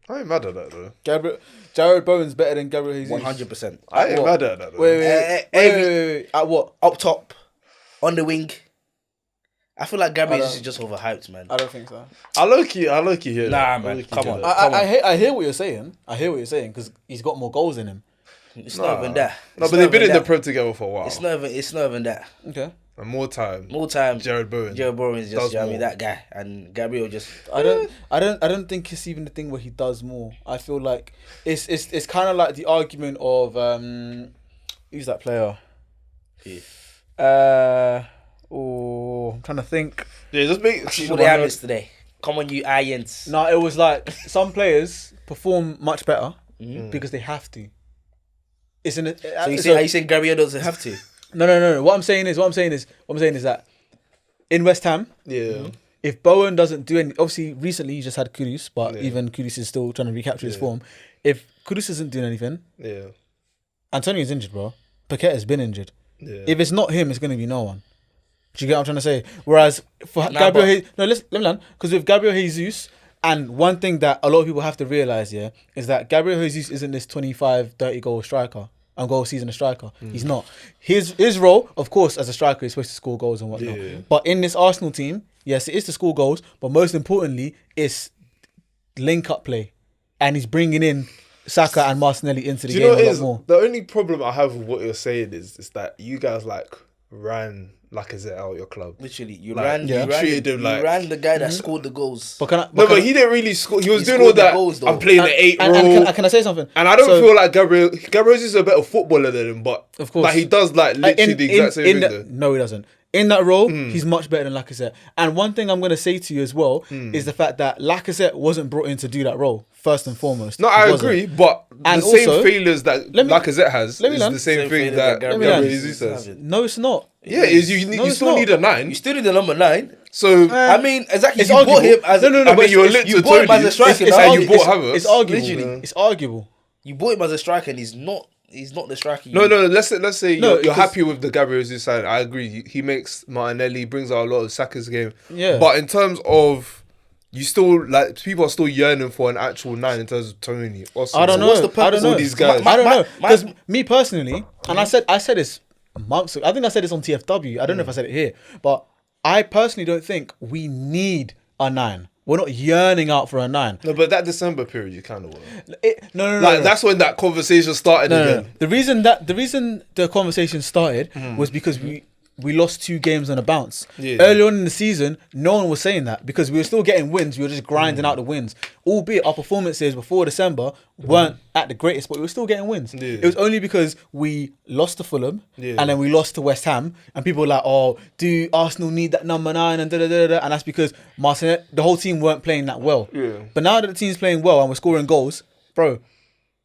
I ain't mad at that, though. Jarrod Bowen's better than Gabriel Jesus. 100%. I ain't what? mad at that, though. Wait. At what? Up top, on the wing. I feel like Gabriel I Jesus is just overhyped, man. I don't think so. I low-key hear Nah, that. man, Low-key come hear on. that. I hear what you're saying. because he's got more goals in him. It's not even that. No, It's but not they've been even in the that. Prem together for a while. It's not even that. Okay. And more time. More time. Jarrod Bowen. Jarrod Bowen is just, does you know what I mean, more. that guy, and Gabriel just. I don't think it's even the thing where he does more. I feel like it's kind of like the argument of who's that player? Yeah. I'm trying to think. Yeah, just make... What they have this today? Come on, you Ians. No, it was like some players perform much better because they have to. It's in. So you saying Gabriel doesn't have to? No. What I'm saying is that in West Ham, Yeah. if Bowen doesn't do any, obviously recently he just had Kudus, but Yeah. even Kudus is still trying to recapture his Yeah. form. If Kudus isn't doing anything, Yeah. Antonio's injured, bro. Paquette has been injured. Yeah. If it's not him, it's going to be no one. Do you get what I'm trying to say? Whereas for Nah, Gabriel, let me learn. Because with Gabriel Jesus, and one thing that a lot of people have to realize, is that Gabriel Jesus isn't this 25, 30 goal striker and goal season striker. He's not. His role, of course, as a striker, is supposed to score goals and whatnot. Yeah. But in this Arsenal team, yes, it is to score goals, but most importantly, it's link up play, and he's bringing in Saka and Martinelli into the Do you know game what a it lot is? more. The only problem I have with what you're saying is that you guys like ran Lacazette out of your club. Literally, you Like, ran. yeah. You ran, Treated him you like- ran the guy that scored the goals. But can I? No, can but I- he didn't really score. He was He doing all scored the that. goals, though. I'm playing the 8 and role. can I say something? And I don't So- feel like Gabriel is a better footballer than him, but Of course. like he does like literally the exact same thing. though. No, he doesn't. In that role, he's much better than Lacazette. And one thing I'm going to say to you as well is the fact that Lacazette wasn't brought in to do that role, first and foremost. No, He I wasn't. agree, but And the same also- failures that let me- Lacazette has let me is learn. the same Same thing failure that that Gabriel Gabriel Jesus Jesus has. has. No, it's not. Yeah, is you No, it's still not. need a 9. You still need the number 9. So I mean, exactly. It's You bought him arguable. as No, no, I mean, you were it's- linked you to bought him Tony. as a striker. It's now. like you bought Havertz. It's arguable. Literally. It's arguable. You bought him as a striker, and he's not the striker. No. Let's say No, you're because- happy with the Gabriel Jesus sign. I agree. He makes Martinelli, brings out a lot of Saka's game. Yeah. But in terms of you still like people are still yearning for an actual 9 in terms of Tony. Also, I don't know. what's the purpose I don't of know. all these guys? I don't know. my- Because me personally, and I said this months ago. I think I said this on TFW. I don't know if I said it here, but I personally don't think we need a 9. We're not yearning out for a 9. No, but that December period, you kind of were. No. Like that's when that conversation started No. again. The reason the conversation started was because we lost 2 games on a bounce. Yeah. Early on in the season, no one was saying that because we were still getting wins. We were just grinding out the wins. Albeit our performances before December weren't at the greatest, but we were still getting wins. Yeah. It was only because we lost to Fulham Yeah. and then we lost to West Ham, and people were like, "Oh, do Arsenal need that number 9?" and da. And that's because the whole team weren't playing that well. Yeah. But now that the team's playing well and we're scoring goals, bro.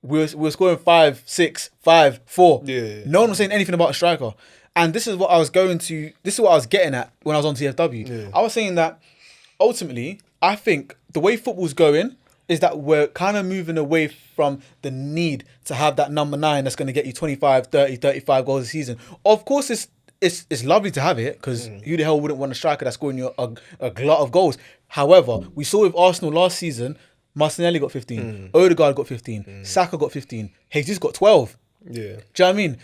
We're scoring 5, 6, 5, 4. Yeah. No one was saying anything about a striker. And this is what I was getting at when I was on TFW. Yeah. I was saying that ultimately, I think the way football's going is that we're kind of moving away from the need to have that number 9 that's going to get you 25, 30, 35 goals a season. Of course, it's it's lovely to have it because who the hell wouldn't want a striker that's scoring you a glut of goals? However, we saw with Arsenal last season, Martinelli got 15, Odegaard got 15, Saka got 15, Jesus got 12. Yeah. Do you know what I mean?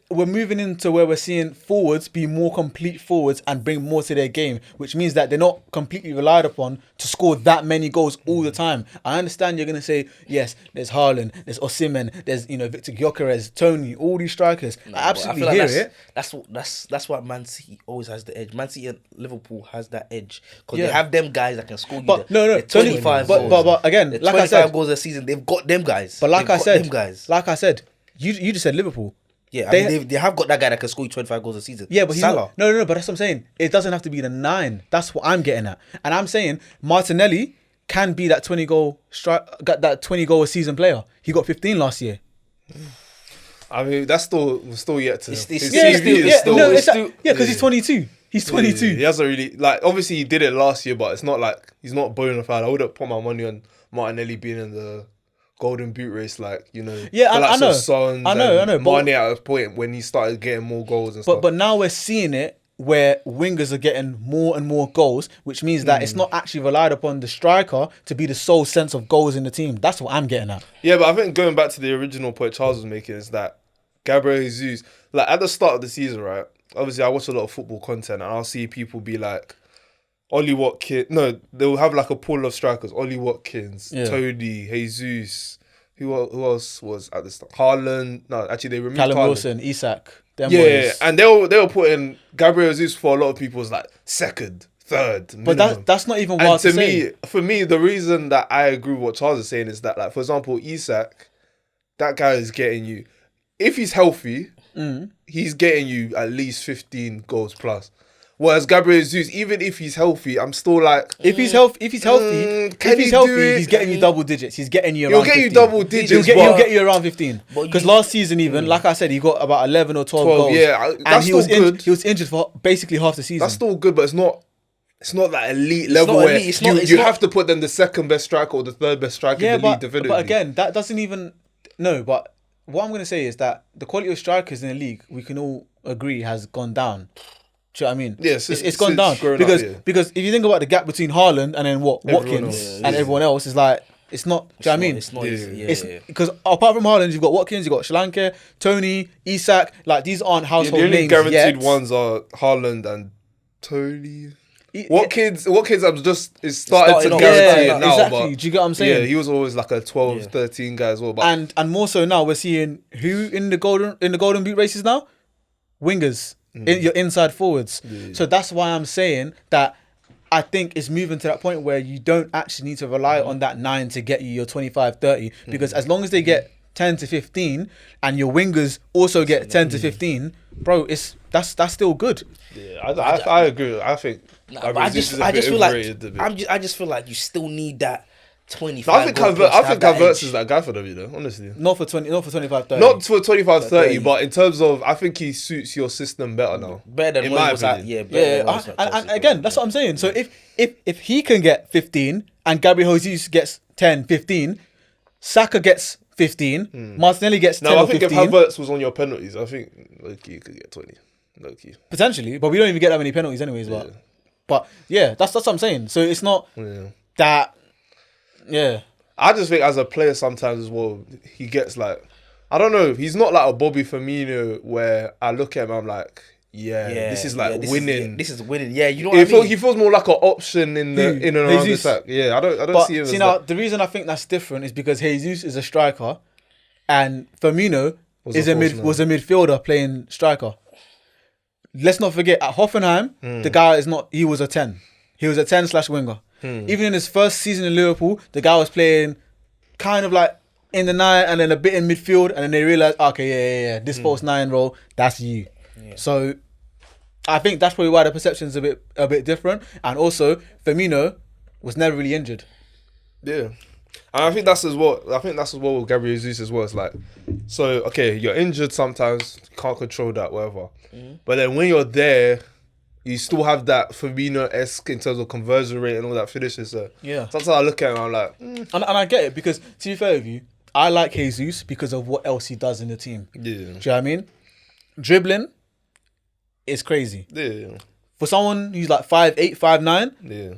We're moving into where we're seeing forwards be more complete forwards and bring more to their game, which means that they're not completely relied upon to score that many goals all the time. I understand you're going to say, yes, there's Haaland, there's Osimhen, there's Victor Gyökeres, Tony, all these strikers. I absolutely hear it. That's why Man City always has the edge. Man City and Liverpool has that edge because they have them guys that can score you. But no, 25 goals. But again, like I said, goals a season. They've got them guys. But like I said, you just said Liverpool. Yeah, they have got that guy that can score you 25 goals a season. Yeah, but Salah. No, but that's what I'm saying. It doesn't have to be the 9. That's what I'm getting at. And I'm saying Martinelli can be that 20 goal a season player. He got 15 last year. I mean, that's still yet to. Because he's 22. He's 22. He hasn't really obviously he did it last year, but it's not like he's not bona fide. I would have put my money on Martinelli being in the Golden Boot race, I know. Mane at a point when he started getting more goals and stuff. But now we're seeing it where wingers are getting more and more goals, which means that it's not actually relied upon the striker to be the sole sense of goals in the team. That's what I'm getting at. Yeah, but I think going back to the original point Charles was making is that Gabriel Jesus, at the start of the season, right? Obviously, I watch a lot of football content, and I'll see people be like, Ollie Watkins. No, they'll have a pool of strikers. Ollie Watkins, Tony, Jesus. Who else was at the start? Haaland. No, actually they removed Callum Haaland. Wilson, Isak. And they were putting Gabriel Jesus for a lot of people as second, third. But that's not even wild to say. For me, the reason that I agree with what Charles is saying is that for example, Isak, that guy is getting you. If he's healthy, he's getting you at least 15 goals plus. Whereas Gabriel Jesus, even if he's healthy, I'm still if he's healthy, he's getting you double digits. He's getting you around 15. He'll get you double digits. He'll get you around 15. Because last season even, like I said, he got about 11 or 12 goals. Yeah, that's still good. He was injured for basically half the season. That's still good, but it's not that elite level where you have to put them the second best striker or the third best striker in the league, definitely. But again, that doesn't even... No, but what I'm going to say is that the quality of strikers in the league, we can all agree, has gone down. Do you know what I mean? Yes, it's gone down because if you think about the gap between Haaland and then Watkins and everyone else, it's it's not. Do you know what I mean? It's not easy. Because apart from Haaland, you've got Watkins, you've got Solanke, Tony, Isak. These aren't household names. The only guaranteed yet. ones are Haaland and Tony. Watkins is starting to guarantee it now. Exactly. But do you get what I'm saying? Yeah, he was always a 12, 13 guy as well. But and more so now we're seeing who in the golden boot races now? Wingers. Your inside forwards. So that's why I'm saying that I think it's moving to that point where you don't actually need to rely on that 9 to get you your 25, 30. Because as long as they get 10 to 15 and your wingers also get 10 to 15, bro, that's still good. Yeah, I agree. I think I just feel like you still need that 25. I think Havertz is that guy for them, honestly. Not for 25, 30. Not for 25, 30, but in terms of, I think he suits your system better now. Better than when he was at, and again, that's what I'm saying. So if he can get 15 and Gabriel Jesus gets 10, 15, Saka gets 15, Martinelli gets 10 or 15. I think if Havertz was on your penalties, I think low-key could get 20. Low-key. Potentially, but we don't even get that many penalties anyways. But that's what I'm saying. So it's not that... Yeah, I just think as a player sometimes as well, he gets I don't know, he's not like a Bobby Firmino where I look at him, I'm like, this is winning. This is winning. Yeah, you know what I mean? He feels more like an option in and around the attack. Yeah, I don't see him. See now, the reason I think that's different is because Jesus is a striker, and Firmino was a midfielder playing striker. Let's not forget at Hoffenheim, the guy he was a 10. He was a 10/winger. Even in his first season in Liverpool, the guy was playing kind of in the 9 and then a bit in midfield, and then they realised, okay, this false 9 role, that's you. Yeah. So I think that's probably why the perception's a bit different. And also, Firmino was never really injured. Yeah. And I think that's as well with Gabriel Jesus as well. It's so, okay, you're injured sometimes, you can't control that, whatever. But then when you're there, you still have that Firmino-esque in terms of conversion rate and all that finishes. So sometimes I look at him, I'm like... And I get it, because to be fair with you, I like Jesus because of what else he does in the team. Yeah. Do you know what I mean? Dribbling, is crazy. Yeah. For someone who's like 5'8", 5'9", Yeah.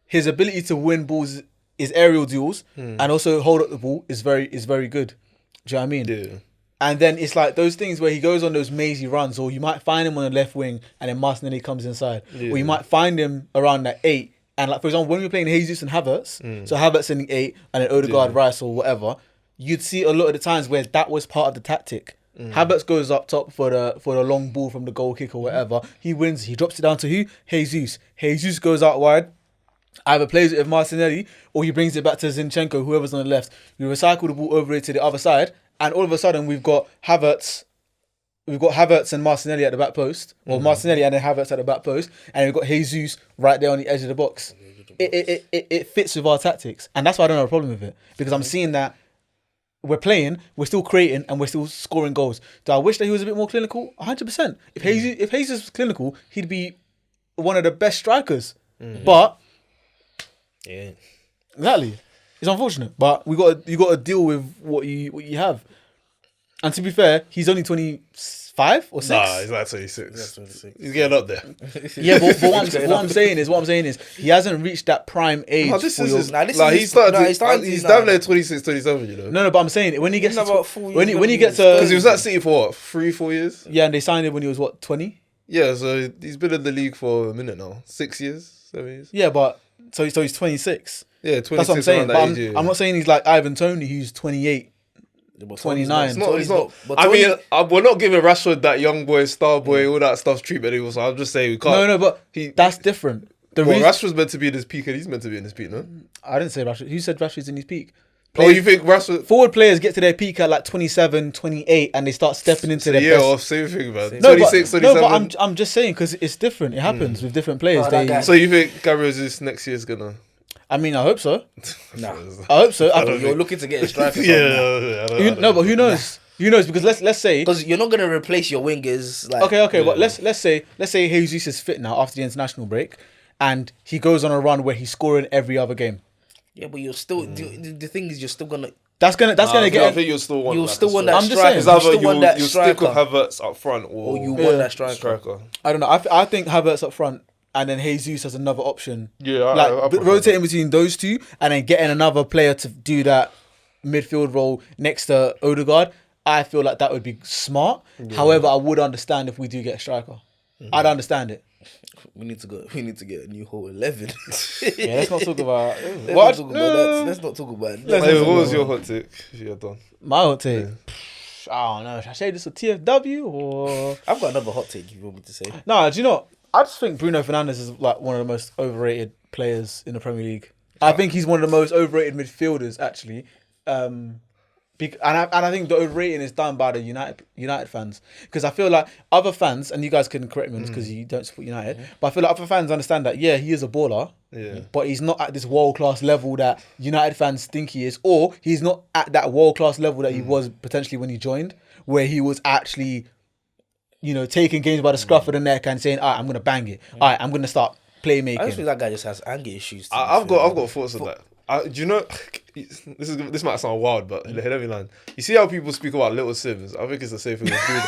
his ability to win balls, his aerial duels, and also hold up the ball is very good. Do you know what I mean? Yeah. And then it's like those things where he goes on those mazy runs, or you might find him on the left wing and then Martinelli comes inside. Yeah. Or you might find him around that 8. And like, for example, when we were playing Jesus and Havertz, so Havertz in the 8 and then Odegaard, Rice or whatever, you'd see a lot of the times where that was part of the tactic. Havertz goes up top for the long ball from the goal kick or whatever. He wins. He drops it down to who? Jesus. Jesus goes out wide. Either plays it with Martinelli or he brings it back to Zinchenko, whoever's on the left. We recycle the ball over to the other side, and all of a sudden we've got Havertz and Martinelli at the back post, or Martinelli and then Havertz at the back post, and we've got Jesus right there on the edge of the box. It fits with our tactics, and that's why I don't have a problem with it, because I'm seeing that we're playing, we're still creating, and we're still scoring goals. Do I wish that he was a bit more clinical? 100%. If Jesus was clinical, he'd be one of the best strikers. But Yeah. exactly, it's unfortunate. But you got to deal with what you have. And to be fair, he's only 25 or 6. Nah, he's like 26. He's getting up there. Yeah, but what I'm saying is he hasn't reached that prime age. No, this for is your- his, Nah, this like, is he started. his- nah, He's down there 26, 27. You know. No, but I'm saying when he gets He's to about 4 years when he gets to Because he was at City for what, 3-4 years? yeah, and they signed him when he was what 20. Yeah, so he's been in the league for a minute now. 6 years, 7 years. Yeah, but so he's 26. Yeah, 26. That's what I'm saying. around But that age, yeah. I'm not saying he's like Ivan Toney, who's 28. 29. It's not. It's not. but I Tony- mean, we're not giving Rashford that young boy, star boy, all that stuff treatment anymore. So I'm just saying we can't. No, but that's different. The Well, reason Rashford's meant to be in his peak, and he's meant to be in his peak, no? I didn't say Rashford. Who said Rashford's in his peak? Oh, you think Rashford? Forward players get to their peak at like 27, 28, and they start stepping into their Yeah, best. off, same thing, man. No, 26, but 27. I'm just saying because it's different. It happens with different players. Oh, that guy- So you think Gabriel's this next year is gonna? I mean, I hope so. Nah. I hope so. You're looking to get a striker. Yeah, No, but who knows? Who knows? Because let's say Because you're not gonna replace your wingers. Like, okay. But let's say Jesus is fit now after the international break, and he goes on a run where he's scoring every other game. Yeah, but you're still. The thing is, you're still gonna. That's gonna I get. think you'll still want. You'll that still want as that I'm just striker. saying. well. You still want that You'll stick with striker. Havertz up front, Or you or want that striker. striker. I don't know. I think Havertz up front, and then Jesus as another option. Yeah, I prefer rotating between those two, and then getting another player to do that midfield role next to Odegaard. I feel like that would be smart. However, I would understand if we do get a striker. I'd understand it. We need to go. We need to get a new whole 11. Yeah, let's not talk about Let's not talk about that. Hey, what was your hot take? If you had done. my hot take. I don't know. Should I say this a TFW or I've got another hot take. If you want me to say? no? Do you know? I just think Bruno Fernandes is like one of the most overrated players in the Premier League. I think he's one of the most overrated midfielders actually. And I think the overrating is done by the United fans, because I feel like other fans, and you guys can correct me on this because you don't support United, but I feel like other fans understand that he is a baller, but he's not at this world class level that United fans think he is, or he's not at that world class level that he was potentially when he joined, where he was actually, taking games by the scruff of the neck and saying, "All right, I'm gonna bang it. All right, I'm gonna start playmaking." I just think that guy just has anger issues. I've got thoughts on that. Do you know? This might sound wild, but hear me land. You see how people speak about Little Sims? I think it's the same thing with Bruno.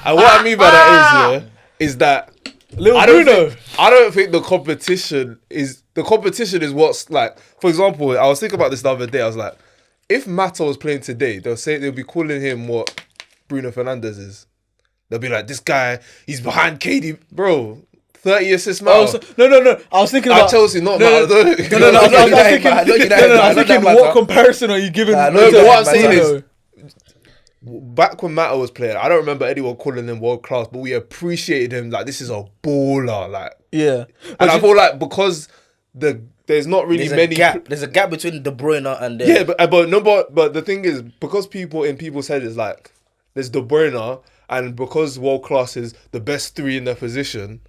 And what I mean by that is that I don't think the competition is what's like. For example, I was thinking about this the other day. I was like, if Mata was playing today, they'll be calling him what Bruno Fernandes is. They'll be like, this guy, he's behind KD, bro. 30 assists now. No. I was thinking about Chelsea, not No, Mata. I was thinking, what comparison are you giving? No, but what I'm saying is, back when Mata was playing, I don't remember anyone calling him world class, but we appreciated him like this is a baller, like. Yeah, And I feel like because there's not really many gap. There's a gap between De Bruyne and but the thing is, because people's head is like there's De Bruyne, and because world class is the best three in their position.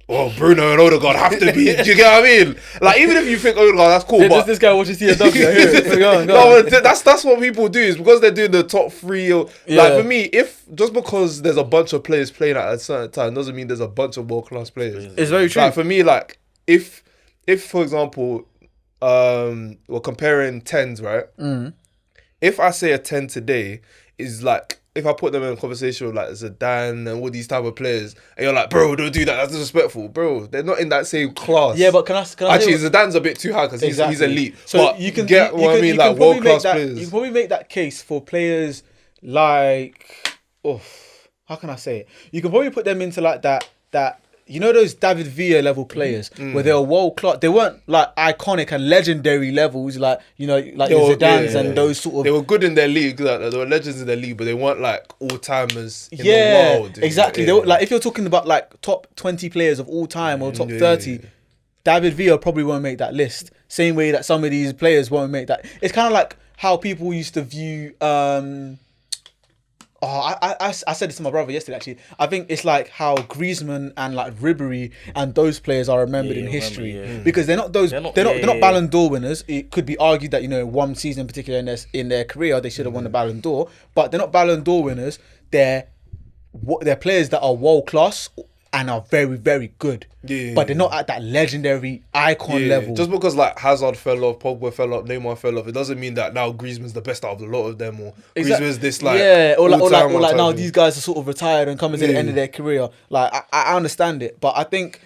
Oh, Bruno and Odegaard have to be. Do you get what I mean? Like, even if you think Odegaard, that's cool. But this guy watches TFW. Go on. No, that's what people do. Is because they're doing the top three. Like for me, if just because there's a bunch of players playing at a certain time doesn't mean there's a bunch of world class players. It's very true. Like for me, like if for example, we're comparing tens, right? If I say a 10 today is like if I put them in a conversation with like Zidane and all these type of players, and you're like, bro, don't do that. That's disrespectful, bro. They're not in that same class. Yeah, but can I actually Zidane's a bit too high because he's elite. So but you can get what I mean, like world class players. You can probably make that case for players like, how can I say it? You can probably put them into like that. You know those David Villa level players where they were world class. They weren't like iconic and legendary levels, like like the Zidanes and those sort of. They were good in their league. Like, they were legends in their league, but they weren't like all timers in the world. Exactly. They were, like if you're talking about like top 20 players of all time or top 30, David Villa probably won't make that list. Same way that some of these players won't make that. It's kind of like how people used to view. I said this to my brother yesterday. Actually, I think it's like how Griezmann and like Ribery and those players are remembered in history because they're not Ballon d'Or winners. It could be argued that one season in particular in their career they should have won the Ballon d'Or, but they're not Ballon d'Or winners. They're players that are world class and are very, very good. But they're not at that legendary icon level. Just because like Hazard fell off, Pogba fell off, Neymar fell off, it doesn't mean that now Griezmann's the best out of a lot of them, or Griezmann's this like or like now these guys are sort of retired and coming to the end of their career. Like I understand it, but I think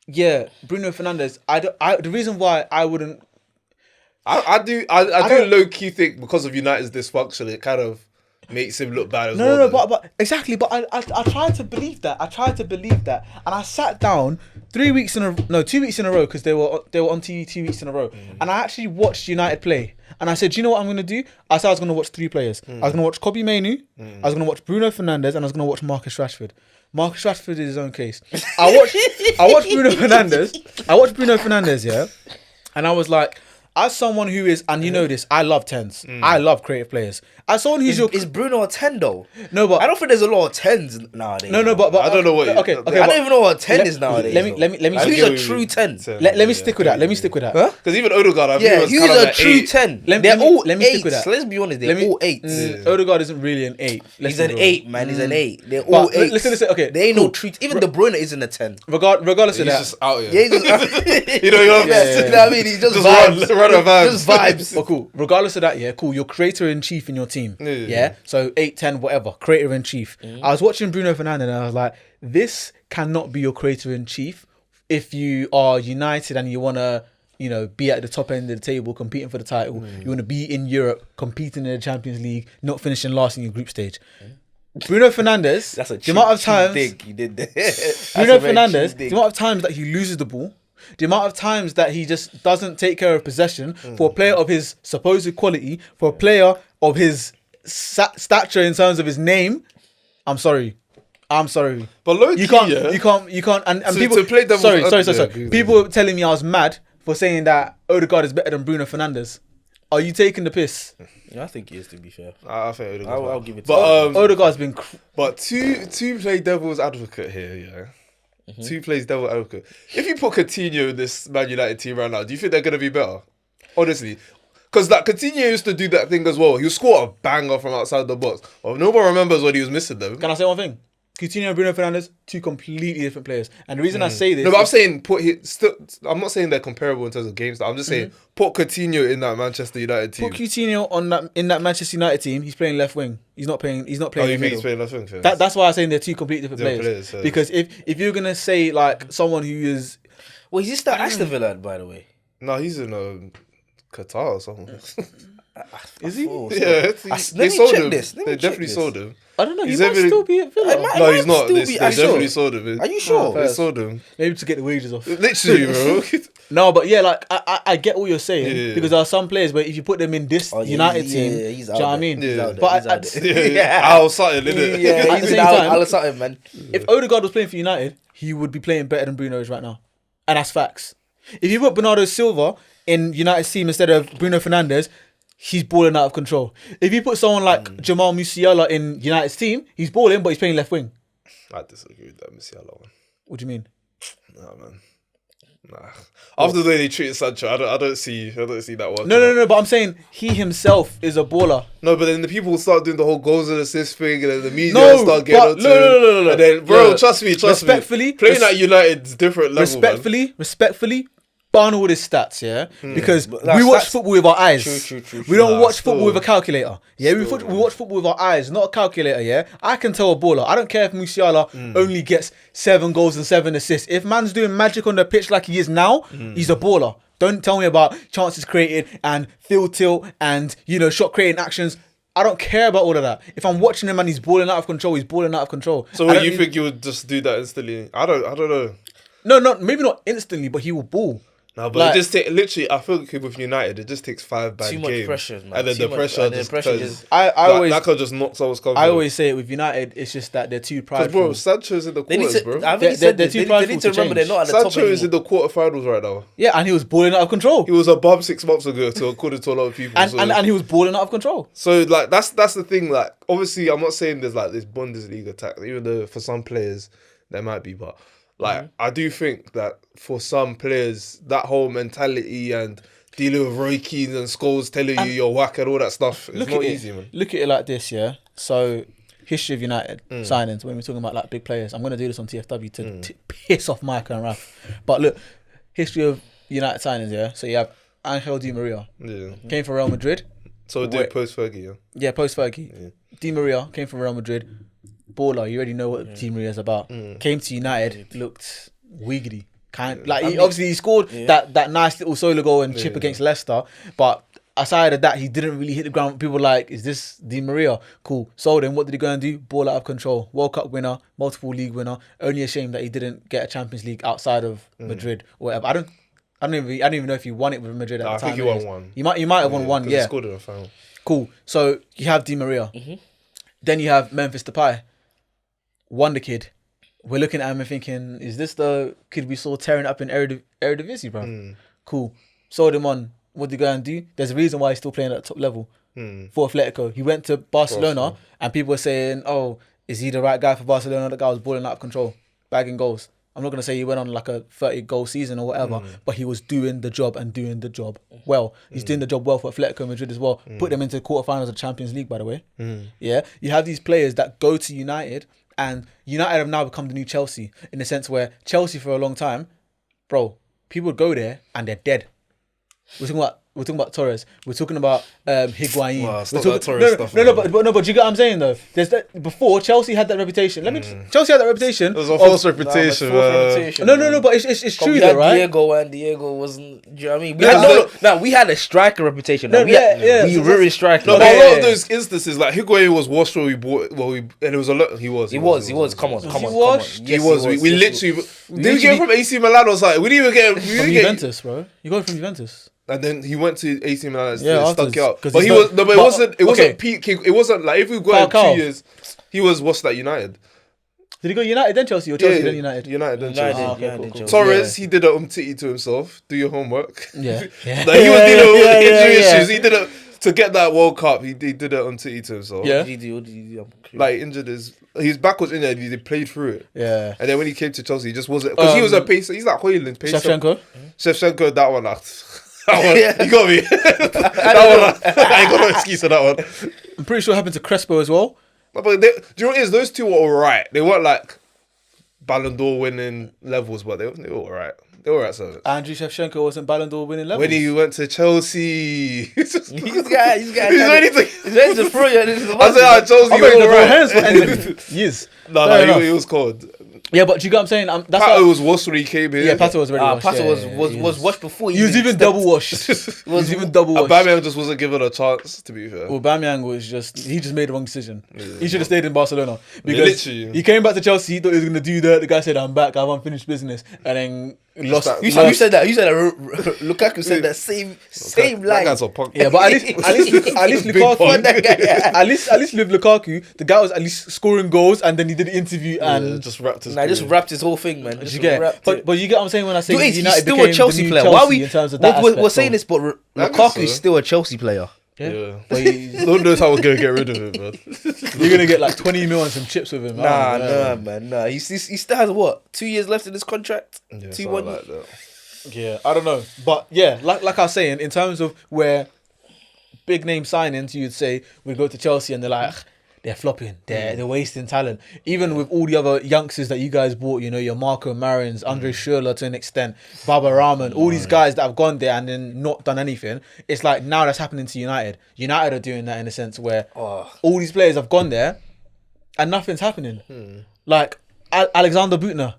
Bruno Fernandes. The reason why I wouldn't. I do low key think because of United's dysfunction, it kind of makes him look bad as well. No, but exactly. But I tried to believe that. And I sat down 2 weeks in a row because they were on TV 2 weeks in a row. And I actually watched United play. And I said, do you know what I'm going to do? I said I was going to watch 3 players. I was going to watch Kobbie Mainoo. I was going to watch Bruno Fernandes, and I was going to watch Marcus Rashford. Marcus Rashford is his own case. I watched Bruno Fernandes. Yeah, and I was like, as someone who is, and you know this, I love 10s. I love creative players. As someone who's is Bruno a 10 though? No, but I don't think there's a lot of 10s nowadays. No, but I don't know what. Okay. I don't even know what a 10 is nowadays. Let me. Who's a true 10? Let me stick with that. Huh? Because even Odegaard, I think who's a true 10? They're all 8s. Let's be honest, they're all 8s. Odegaard isn't really an 8. He's an 8, man. He's an 8. They're all 8s. Listen. Okay, they ain't no true. Even De Bruyne isn't a 10. Regardless of that, he's just out here. Yeah, he's just, you know what I mean? He's just vibes. Run a vibes. Just vibes. But cool. Regardless of that, cool. You're creator in chief in your team. Yeah. So 8, 10, whatever. Creator in chief. I was watching Bruno Fernandes and I was like, this cannot be your creator in chief if you are United and you want to, be at the top end of the table competing for the title. You want to be in Europe competing in the Champions League, not finishing last in your group stage. Bruno Fernandes. That's a the amount of times you did there. Bruno Fernandes. The amount of times that he loses the ball. The amount of times that he just doesn't take care of possession for a player of his supposed quality, for a player of his stature in terms of his name. I'm sorry. But low key, you can't. And so people to play devil's sorry. People were telling me I was mad for saying that Odegaard is better than Bruno Fernandes. Are you taking the piss? Yeah, I think he is, to be fair. I think Odegaard. I'll give it to but, him. Odegaard's been. But to play devil's advocate here, yeah. Two plays devil's advocate. If you put Coutinho in this Man United team right now, do you think they're gonna be better? Honestly. Because like Coutinho used to do that thing as well. He'll score a banger from outside the box. Well, no one remembers when he was missing them. Can I say one thing? Coutinho and Bruno Fernandes, 2 completely different players. And the reason I say this... No, but I'm saying I'm not saying they're comparable in terms of game style. I'm just saying put Coutinho in that Manchester United team. Put Coutinho in that Manchester United team. He's playing left wing. He's not playing Oh, you in think middle. he's playing left wing first? That's why I'm saying they're 2 completely different players. so- Because if you're gonna say like someone who is... Well, is this the Aston Villa, by the way? No, he's in Qatar or something. Is he? Yeah, Let they me sold check him. this. Let me They check definitely this. sold him. I don't know. He He's might definitely- still be at Villa. It No, he's not. still They be definitely Aston. sold him. Are you sure? They sold him. Maybe to get the wages off. Literally, bro. No, but yeah, like I get what you're saying Yeah. because there are some players where if you put them in this United team, do you know what I mean? He's out there. But He's out there. Yeah. Al Sutton, innit? Yeah, At the he's same out. time- I'll something, man. If Odegaard was playing for United, he would be playing better than Bruno is right now, and that's facts. If you put Bernardo Silva in United's team instead of Bruno Fernandes, he's balling out of control. If you put someone like Jamal Musiala in United's team, he's balling, but he's playing left wing. I disagree with that Musiala one. What do you mean? Nah, man. Nah. After the way they treated Sancho, I don't see that one. No. But I'm saying he himself is a baller. No, but then the people start doing the whole goals and assists thing, and then the media No, start getting but onto no. him. And then, bro, Yeah. trust me. Respectfully, playing at United's different level. Respectfully, burn all his stats, yeah, because Like, we watch stats- football with our eyes. True. We don't Nah, watch football still. with a calculator. Yeah, we watch football with our eyes, not a calculator. Yeah, I can tell a baller. I don't care if Musiala only gets 7 goals and 7 assists. If man's doing magic on the pitch like he is now, he's a baller. Don't tell me about chances created and field tilt and shot creating actions. I don't care about all of that. If I'm watching him and he's balling out of control, he's balling out of control. So I don't you need- think you would just do that instantly? I don't know. No, maybe not instantly, but he will ball. No, but Like- it just literally. I feel like with United, it just takes 5 bad Too much games, pressure, man. and then Too the much- pressure and the just. pressure turns- just- I always that could just knock someone's confidence. I always say it with United, it's just that they're too Because prideful. bro, Sancho's in the They need quarters, to. bro. I think They're- he said they're this. too They prideful need to to remember they're change. not at the top Sancho is in anymore. the quarterfinals right now. Yeah, and he was balling out of control. He was a bum 6 months ago, to according to a lot of people. And, so, and he was balling out of control. so like that's the thing. Like obviously, I'm not saying there's like this Bundesliga attack, even though for some players there might be, but like I do think that for some players that whole mentality and dealing with Roy Keane and Scholes telling you you're whack and all that stuff, it's not easy, man. Look at it like this, yeah. So, history of United signings. When we're talking about like big players, I'm gonna do this on TFW to piss off Mike and Raf. But look, history of United signings, yeah. So you have Angel Di Maria, Yeah. came from Real Madrid. So do Wait. post Fergie, yeah. Yeah, post Fergie. Di Maria came from Real Madrid. Baller, you already know what Di Maria is about. Came to United, looked wiggity. He scored that nice little solo goal and chip against Leicester, but aside of that, he didn't really hit the ground. People were like, is this Di Maria? Cool. So then what did he go and do? Ball out of control. World Cup winner, multiple league winner. Only a shame that he didn't get a Champions League outside of Madrid or whatever. I don't even know if he won it with Madrid at the I time. think he won one. He might have won one, 'Cause yeah. He scored in the final. Cool. So you have Di Maria. Then you have Memphis Depay. Wonder Kid. We're looking at him and thinking, is this the kid we saw tearing up in Eredivisie, bro? Cool. Sold him on. What did he go and do? There's a reason why he's still playing at the top level for Atletico. He went to Barcelona and people were saying, oh, is he the right guy for Barcelona? The guy was balling out of control, bagging goals. I'm not going to say he went on like a 30-goal season or whatever, but he was doing the job and doing the job well. He's doing the job well for Atletico Madrid as well. Put them into the quarterfinals of Champions League, by the way. Yeah, you have these players that go to United, and United have now become the new Chelsea in the sense where Chelsea for a long time, bro, people would go there and they're dead. We're talking about Torres. We're talking about Higuain. Wow, stop We're that talking- Torres stuff, no, man. but you get what I'm saying though. There's that before Chelsea had that reputation. Chelsea had that reputation. It was a of- false reputation. No, but it's true We though, had right? Diego, and Diego wasn't. Do you know what I mean? We had a striker reputation. No, We ruined striker. No, but a lot of those instances, like Higuain was washed when we bought. And it was a lot. He was. Come on. he washed? He was. We literally. Did we get him from AC Milan or something? We didn't even get him. From Juventus, bro. You got him from Juventus. And then he went to AC Milan and Yeah, stuck it afterwards, out. 'cause But he's he was. not- No, but it but- wasn't. It okay. wasn't peak. It wasn't like if we got him Falcao. 2 years, he was washed at United. Did he go United then Chelsea or Chelsea then United? United then United, Chelsea. United, Chelsea. Torres, he did a umtiti to himself. Do your homework. Yeah. Like, he was dealing with injury issues. He did it to get that World Cup. He did a umtiti to himself. Yeah. Like injured his back was injured. He played through it. Yeah. And then when he came to Chelsea, he just wasn't because he was a pacer. He's like Hoyland pacer. Shevchenko. That one. That one, you got me. that one, I ain't got no excuse for that one. I'm pretty sure it happened to Crespo as well. But do you know what it is? Those two were alright. They weren't like Ballon d'Or winning levels, but they were alright. They were alright. So Andriy Shevchenko wasn't Ballon d'Or winning levels. when he went to Chelsea, He's ready to. ready to throw you into the I said, Chelsea, I'm you ready to throw alright. hands for anything. Yes. No, Fair enough. he was cold. Yeah, but you get what I'm saying? That's Pato how, was washed when he came in. yeah, Pato was already washed. Pato Yeah, was washed before. He was even double washed. He was even double washed. Aubameyang just wasn't given a chance, to be fair. Aubameyang was he just made the wrong decision. He should have stayed in Barcelona because literally. he came back to Chelsea. He thought he was gonna do that. The guy said, "I'm back. I have unfinished business," and then lost. that- You said that. Lukaku said that same That line. guy's a punk. Yeah, but at least Big Lukaku. point. at least with Lukaku, the guy was at least scoring goals, and then he did the interview and just wrapped his Nah, just career. wrapped his whole thing, man. Just you get. wrapped But it. you get what I'm saying when I say Dude, he's United still became a Chelsea the new player. Chelsea Why we? in terms of that We're aspect, saying so- this, but I guess Lukaku so. is still a Chelsea player. Yeah. But Lord knows how we're gonna get rid of him, man. you're gonna get like 20 mil and some chips with him. Nah. He still has what? 2 years left in his contract. Yeah, 2 something 1. like that. Yeah, I don't know, but yeah, like I was saying, in terms of where big name signings, you'd say we go to Chelsea and they're like, they're flopping. They're wasting talent. Even with all the other youngsters that you guys bought, you know, your Marco Marins, Andre Schürrle to an extent, Baba Rahman, all these guys that have gone there and then not done anything. It's like now that's happening to United. United are doing that in a sense where all these players have gone there and nothing's happening. Like Alexander Butner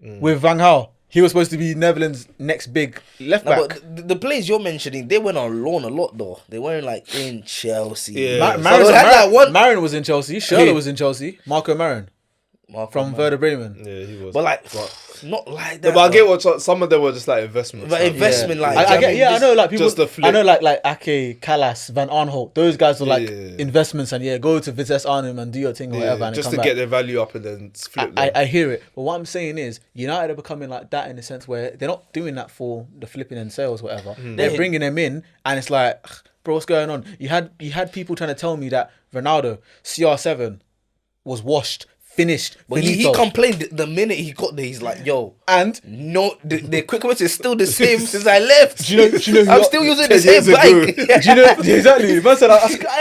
with Van Gaal. He was supposed to be Netherlands' next big left back. But the players you're mentioning, they went on loan a lot though. They weren't like in Chelsea. Yeah. Marin was in Chelsea. Schürrle was in Chelsea. Marco Marin from Werder Bremen. Yeah, he was. But like, not like that. No, but I get what some of them were just like investments. But investment, like I know, like people. Just a flip. I know, like Ake, Callas, Van Arnholt. Those guys were like investments, and go to Vitesse Arnhem and do your thing or whatever. And just come to back. get their value up and then flip. I hear it, but what I'm saying is United are becoming like that in the sense where they're not doing that for the flipping and sales, whatever. They're bringing them in, and it's like, bro, what's going on? You had people trying to tell me that Ronaldo CR7 was washed. Finished. But he complained the minute he got there. He's like, "Yo, and no, the equipment is still the same since I left. Do you know I'm still using the same bike." Do you know exactly? Man said, I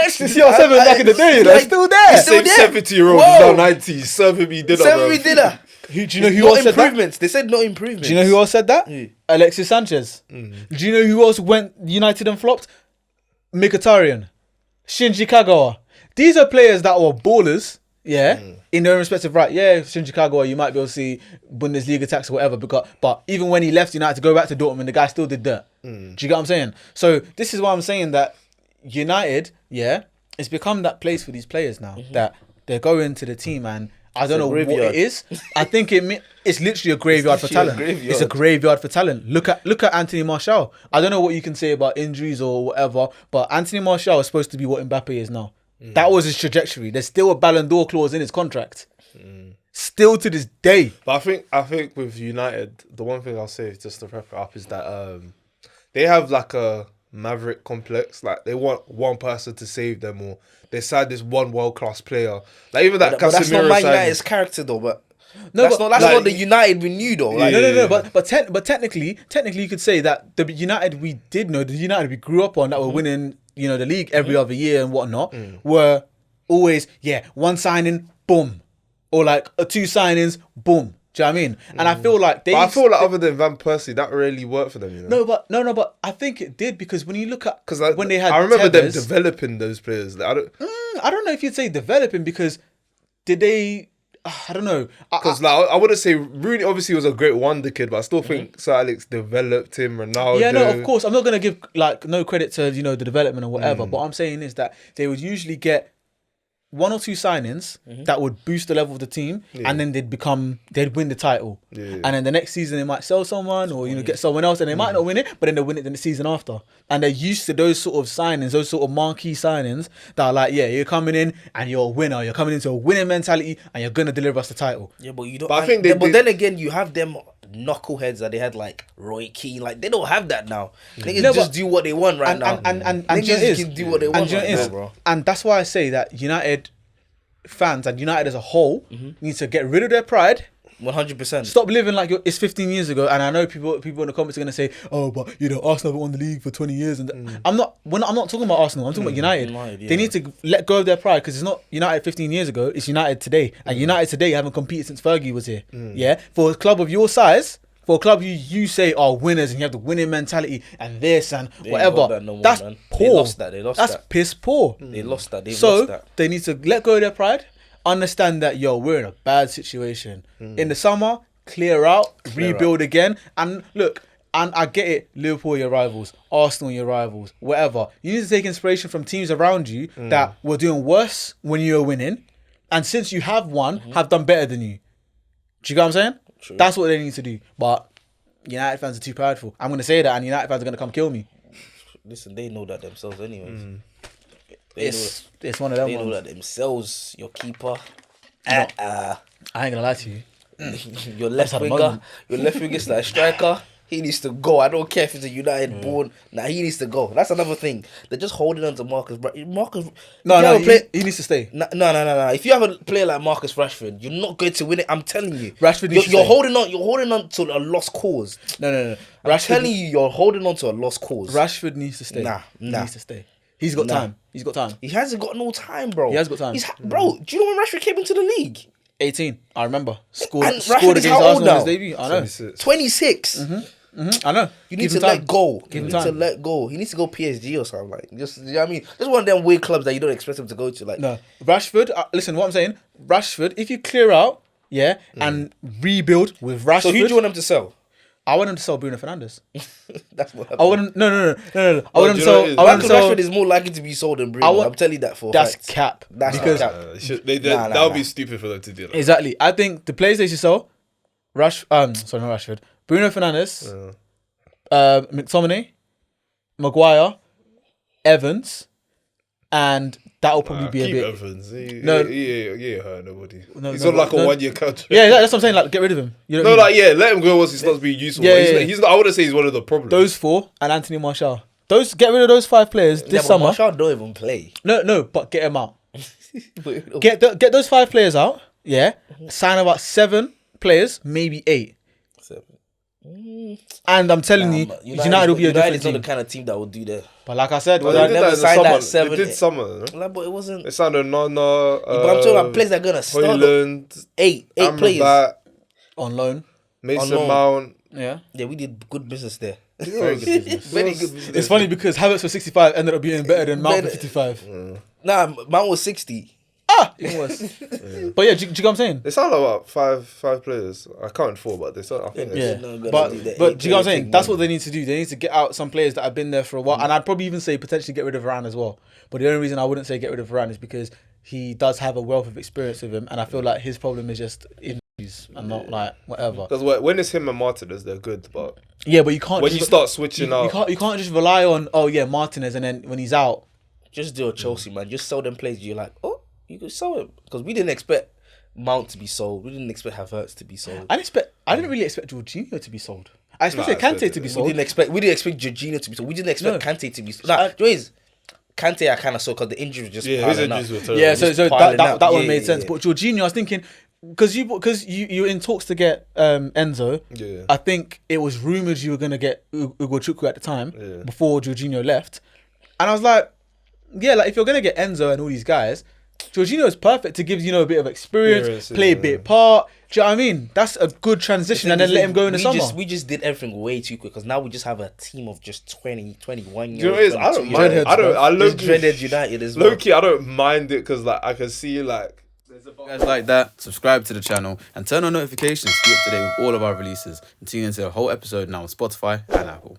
actually see CR7 back in the day. It's still there. It's still Same there. 70-year-old is now 90. Serving me dinner. Serving me dinner. Do you know who No else said that? improvements. They said no improvements. Do you know who else said that? Alexis Sanchez. Do you know who else went United and flopped? Mkhitaryan, Shinji Kagawa. These are players that were ballers. In their respective right. Shinji Kagawa, you might be able to see Bundesliga tax or whatever. But even when he left United to go back to Dortmund, the guy still did dirt. Do you get what I'm saying? So this is why I'm saying that United, it's become that place for these players now that they're going to the team and I don't know what it is. I think it's literally a graveyard for talent. It's a graveyard for talent. Look at Anthony Martial. I don't know what you can say about injuries or whatever, but Anthony Martial is supposed to be what Mbappe is now. That was his trajectory. There's still a Ballon d'Or clause in his contract. Still to this day. But I think with United, the one thing I'll say just to wrap it up is that they have like a maverick complex. Like they want one person to save them, or they signed this one world class player. Like even that Casemiro. But that's not Man United's character though. But that's not the United we knew though. Like, no. But technically, you could say that the United we did know, the United we grew up on, that were winning, the league every other year and whatnot, were always one signing, boom, or like two signings, boom. Do you know what I mean? And I feel like other than Van Persie, that really worked for them. No, but I think it did because when you look at when they had, I remember them developing those players. Like, I don't know if you'd say developing because did they? I don't know. Because I wouldn't say Rooney obviously was a great wonder kid, but I still think Sir Alex developed him. Ronaldo. Yeah, no, of course. I'm not gonna give like no credit to the development or whatever. But what I'm saying is that they would usually get one or two signings that would boost the level of the team, and then they'd win the title. And then the next season they might sell someone or get someone else, and they might not win it, but then they'll win it the season after. And they're used to those sort of signings, those sort of marquee signings that are like, you're coming in and you're a winner. You're coming into a winning mentality, and you're gonna deliver us the title. Yeah, but you don't. But then again, you have them knuckleheads that they had like Roy Keane. Like they don't have that now. Niggas just do what they want right now. And niggas can do what they want right now, bro. And that's why I say that United fans and United as a whole need to get rid of their pride. 100%. Stop living like it's 15 years ago. And I know people in the comments are gonna say, "Oh, but Arsenal haven't won the league for 20 years." And I'm not talking about Arsenal. I'm talking about United. They need to let go of their pride because it's not United 15 years ago. It's United today. And United today haven't competed since Fergie was here. For a club of your size. For a club you say are winners and you have the winning mentality and this and whatever, that's poor. They lost that. That's piss poor. They lost that. So they need to let go of their pride, understand that we're in a bad situation. In the summer, clear out, rebuild again, and look. And I get it, Liverpool your rivals, Arsenal your rivals, whatever. You need to take inspiration from teams around you that were doing worse when you were winning, and since you have won, have done better than you. Do you get what I'm saying? True. That's what they need to do. But United fans are too prideful. I'm going to say that and United fans are going to come kill me. Listen, they know that themselves anyways. It's one of them They ones. know that themselves. Your keeper. I ain't going to lie to you. Your left winger's like a striker. He needs to go. I don't care if he's a United born. Nah, he needs to go. That's another thing. They're just holding on to Marcus. He needs to stay. No. If you have a player like Marcus Rashford, you're not going to win it. I'm telling you. Rashford needs to you're stay. holding on to a lost cause. No. I'm telling you, you're holding on to a lost cause. Rashford needs to stay. Nah. He needs to stay. He's got time. He's got time. He hasn't got no time, bro. He has got time. Bro, do you know when Rashford came into the league? 18. I remember. Scored And against Rashford is how Arsenal old in now? his debut. I know. 26. I know. You need to let go. You need to time. let go. He needs to go PSG or something. Like, just, you know what I mean? Just one of them weird clubs that you don't expect him to go to. Like, No. Rashford, listen, what I'm saying, Rashford, if you clear out, and rebuild with Rashford. So who do you want him to sell? I want him to sell Bruno Fernandes. That's what happened. I want him, no. I want him to do you know sell. what it is? I want him to Marcus sell. Rashford is more likely to be sold than Bruno. I'm telling you that for a That's fact. cap. That's because cap. That would be stupid for them to do that. exactly, I think the players they should sell, sorry, not Rashford, Bruno Fernandes, McTominay, Maguire, Evans, and that will probably be a Keep bit. Evans. He hurt nobody. He's no, on like a no. 1 year contract. Yeah, that's what I'm saying. Like, get rid of him. You know No, what I mean? like let him go once he starts being useful. Yeah, But yeah. he's not, I wouldn't say he's one of the problems. Those 4 and Anthony Martial. Get rid of those 5 players this Yeah, but summer. Martial don't even play. No, but get them out. Get those 5 players out. Yeah, sign about 7 players, maybe 8. And I'm telling you, United will be a different United's not team. the kind of team that would do that. But like I said, But I they did never that in the signed that summer. seven- They did summer. No? Like, but it wasn't. They signed Nana. But I'm talking about players that are gonna start. Hoyland, Eight players. Amrabat, on loan. Mason loan. Mount. Yeah. Yeah, we did good business there. Very good business. Very good business. It's funny because Havertz for 65 ended up being better than Mount for Better. 55. Nah, Mount was 60. Even worse. But yeah, do you know what I'm saying? They signed about five players. I can't 4, but they signed. I think. Yeah, They're not gonna but do that. do you know what I'm Eight saying? players That's take what they need to do. They need to get out some players that have been there for a while, and I'd probably even say potentially get rid of Varane as well. But the only reason I wouldn't say get rid of Varane is because he does have a wealth of experience with him, and I feel like his problem is just injuries and not like whatever. Because when it's him and Martinez, they're good, but Yeah, but you can't. when just- you start switching out, you can't just rely on Martinez, and then when he's out, Just do a Chelsea, man. Just sell them players. You're like, oh, you could sell him because we didn't expect Mount to be sold. We didn't expect Havertz to be sold. I didn't really expect Jorginho to be sold. I expected Nah, Kante to be We sold. didn't expect Jorginho to be sold. We didn't expect Kante to be sold. Nah, the way is, Kante I kind of saw because the injury was just his piling injuries up. were terrible. Yeah, so piling that up. one Yeah, made yeah, sense. yeah. But Jorginho, I was thinking because you're in talks to get Enzo. Yeah. I think it was rumored you were gonna get Ugo Chukwu at the time before Jorginho left, and I was like, yeah, like if you're gonna get Enzo and all these guys, Jorginho is perfect to give a bit of experience, play a bit part. Do you know what I mean? That's a good transition, and then let him go in the summer. We just did everything way too quick because now we just have a team of just 20, 21 years. You know what it is? I don't mind. I Just dreaded United as well. low key, I don't mind it because like I can see like. Guys like that, subscribe to the channel and turn on notifications to keep up to date with all of our releases and tune into the whole episode now on Spotify and Apple.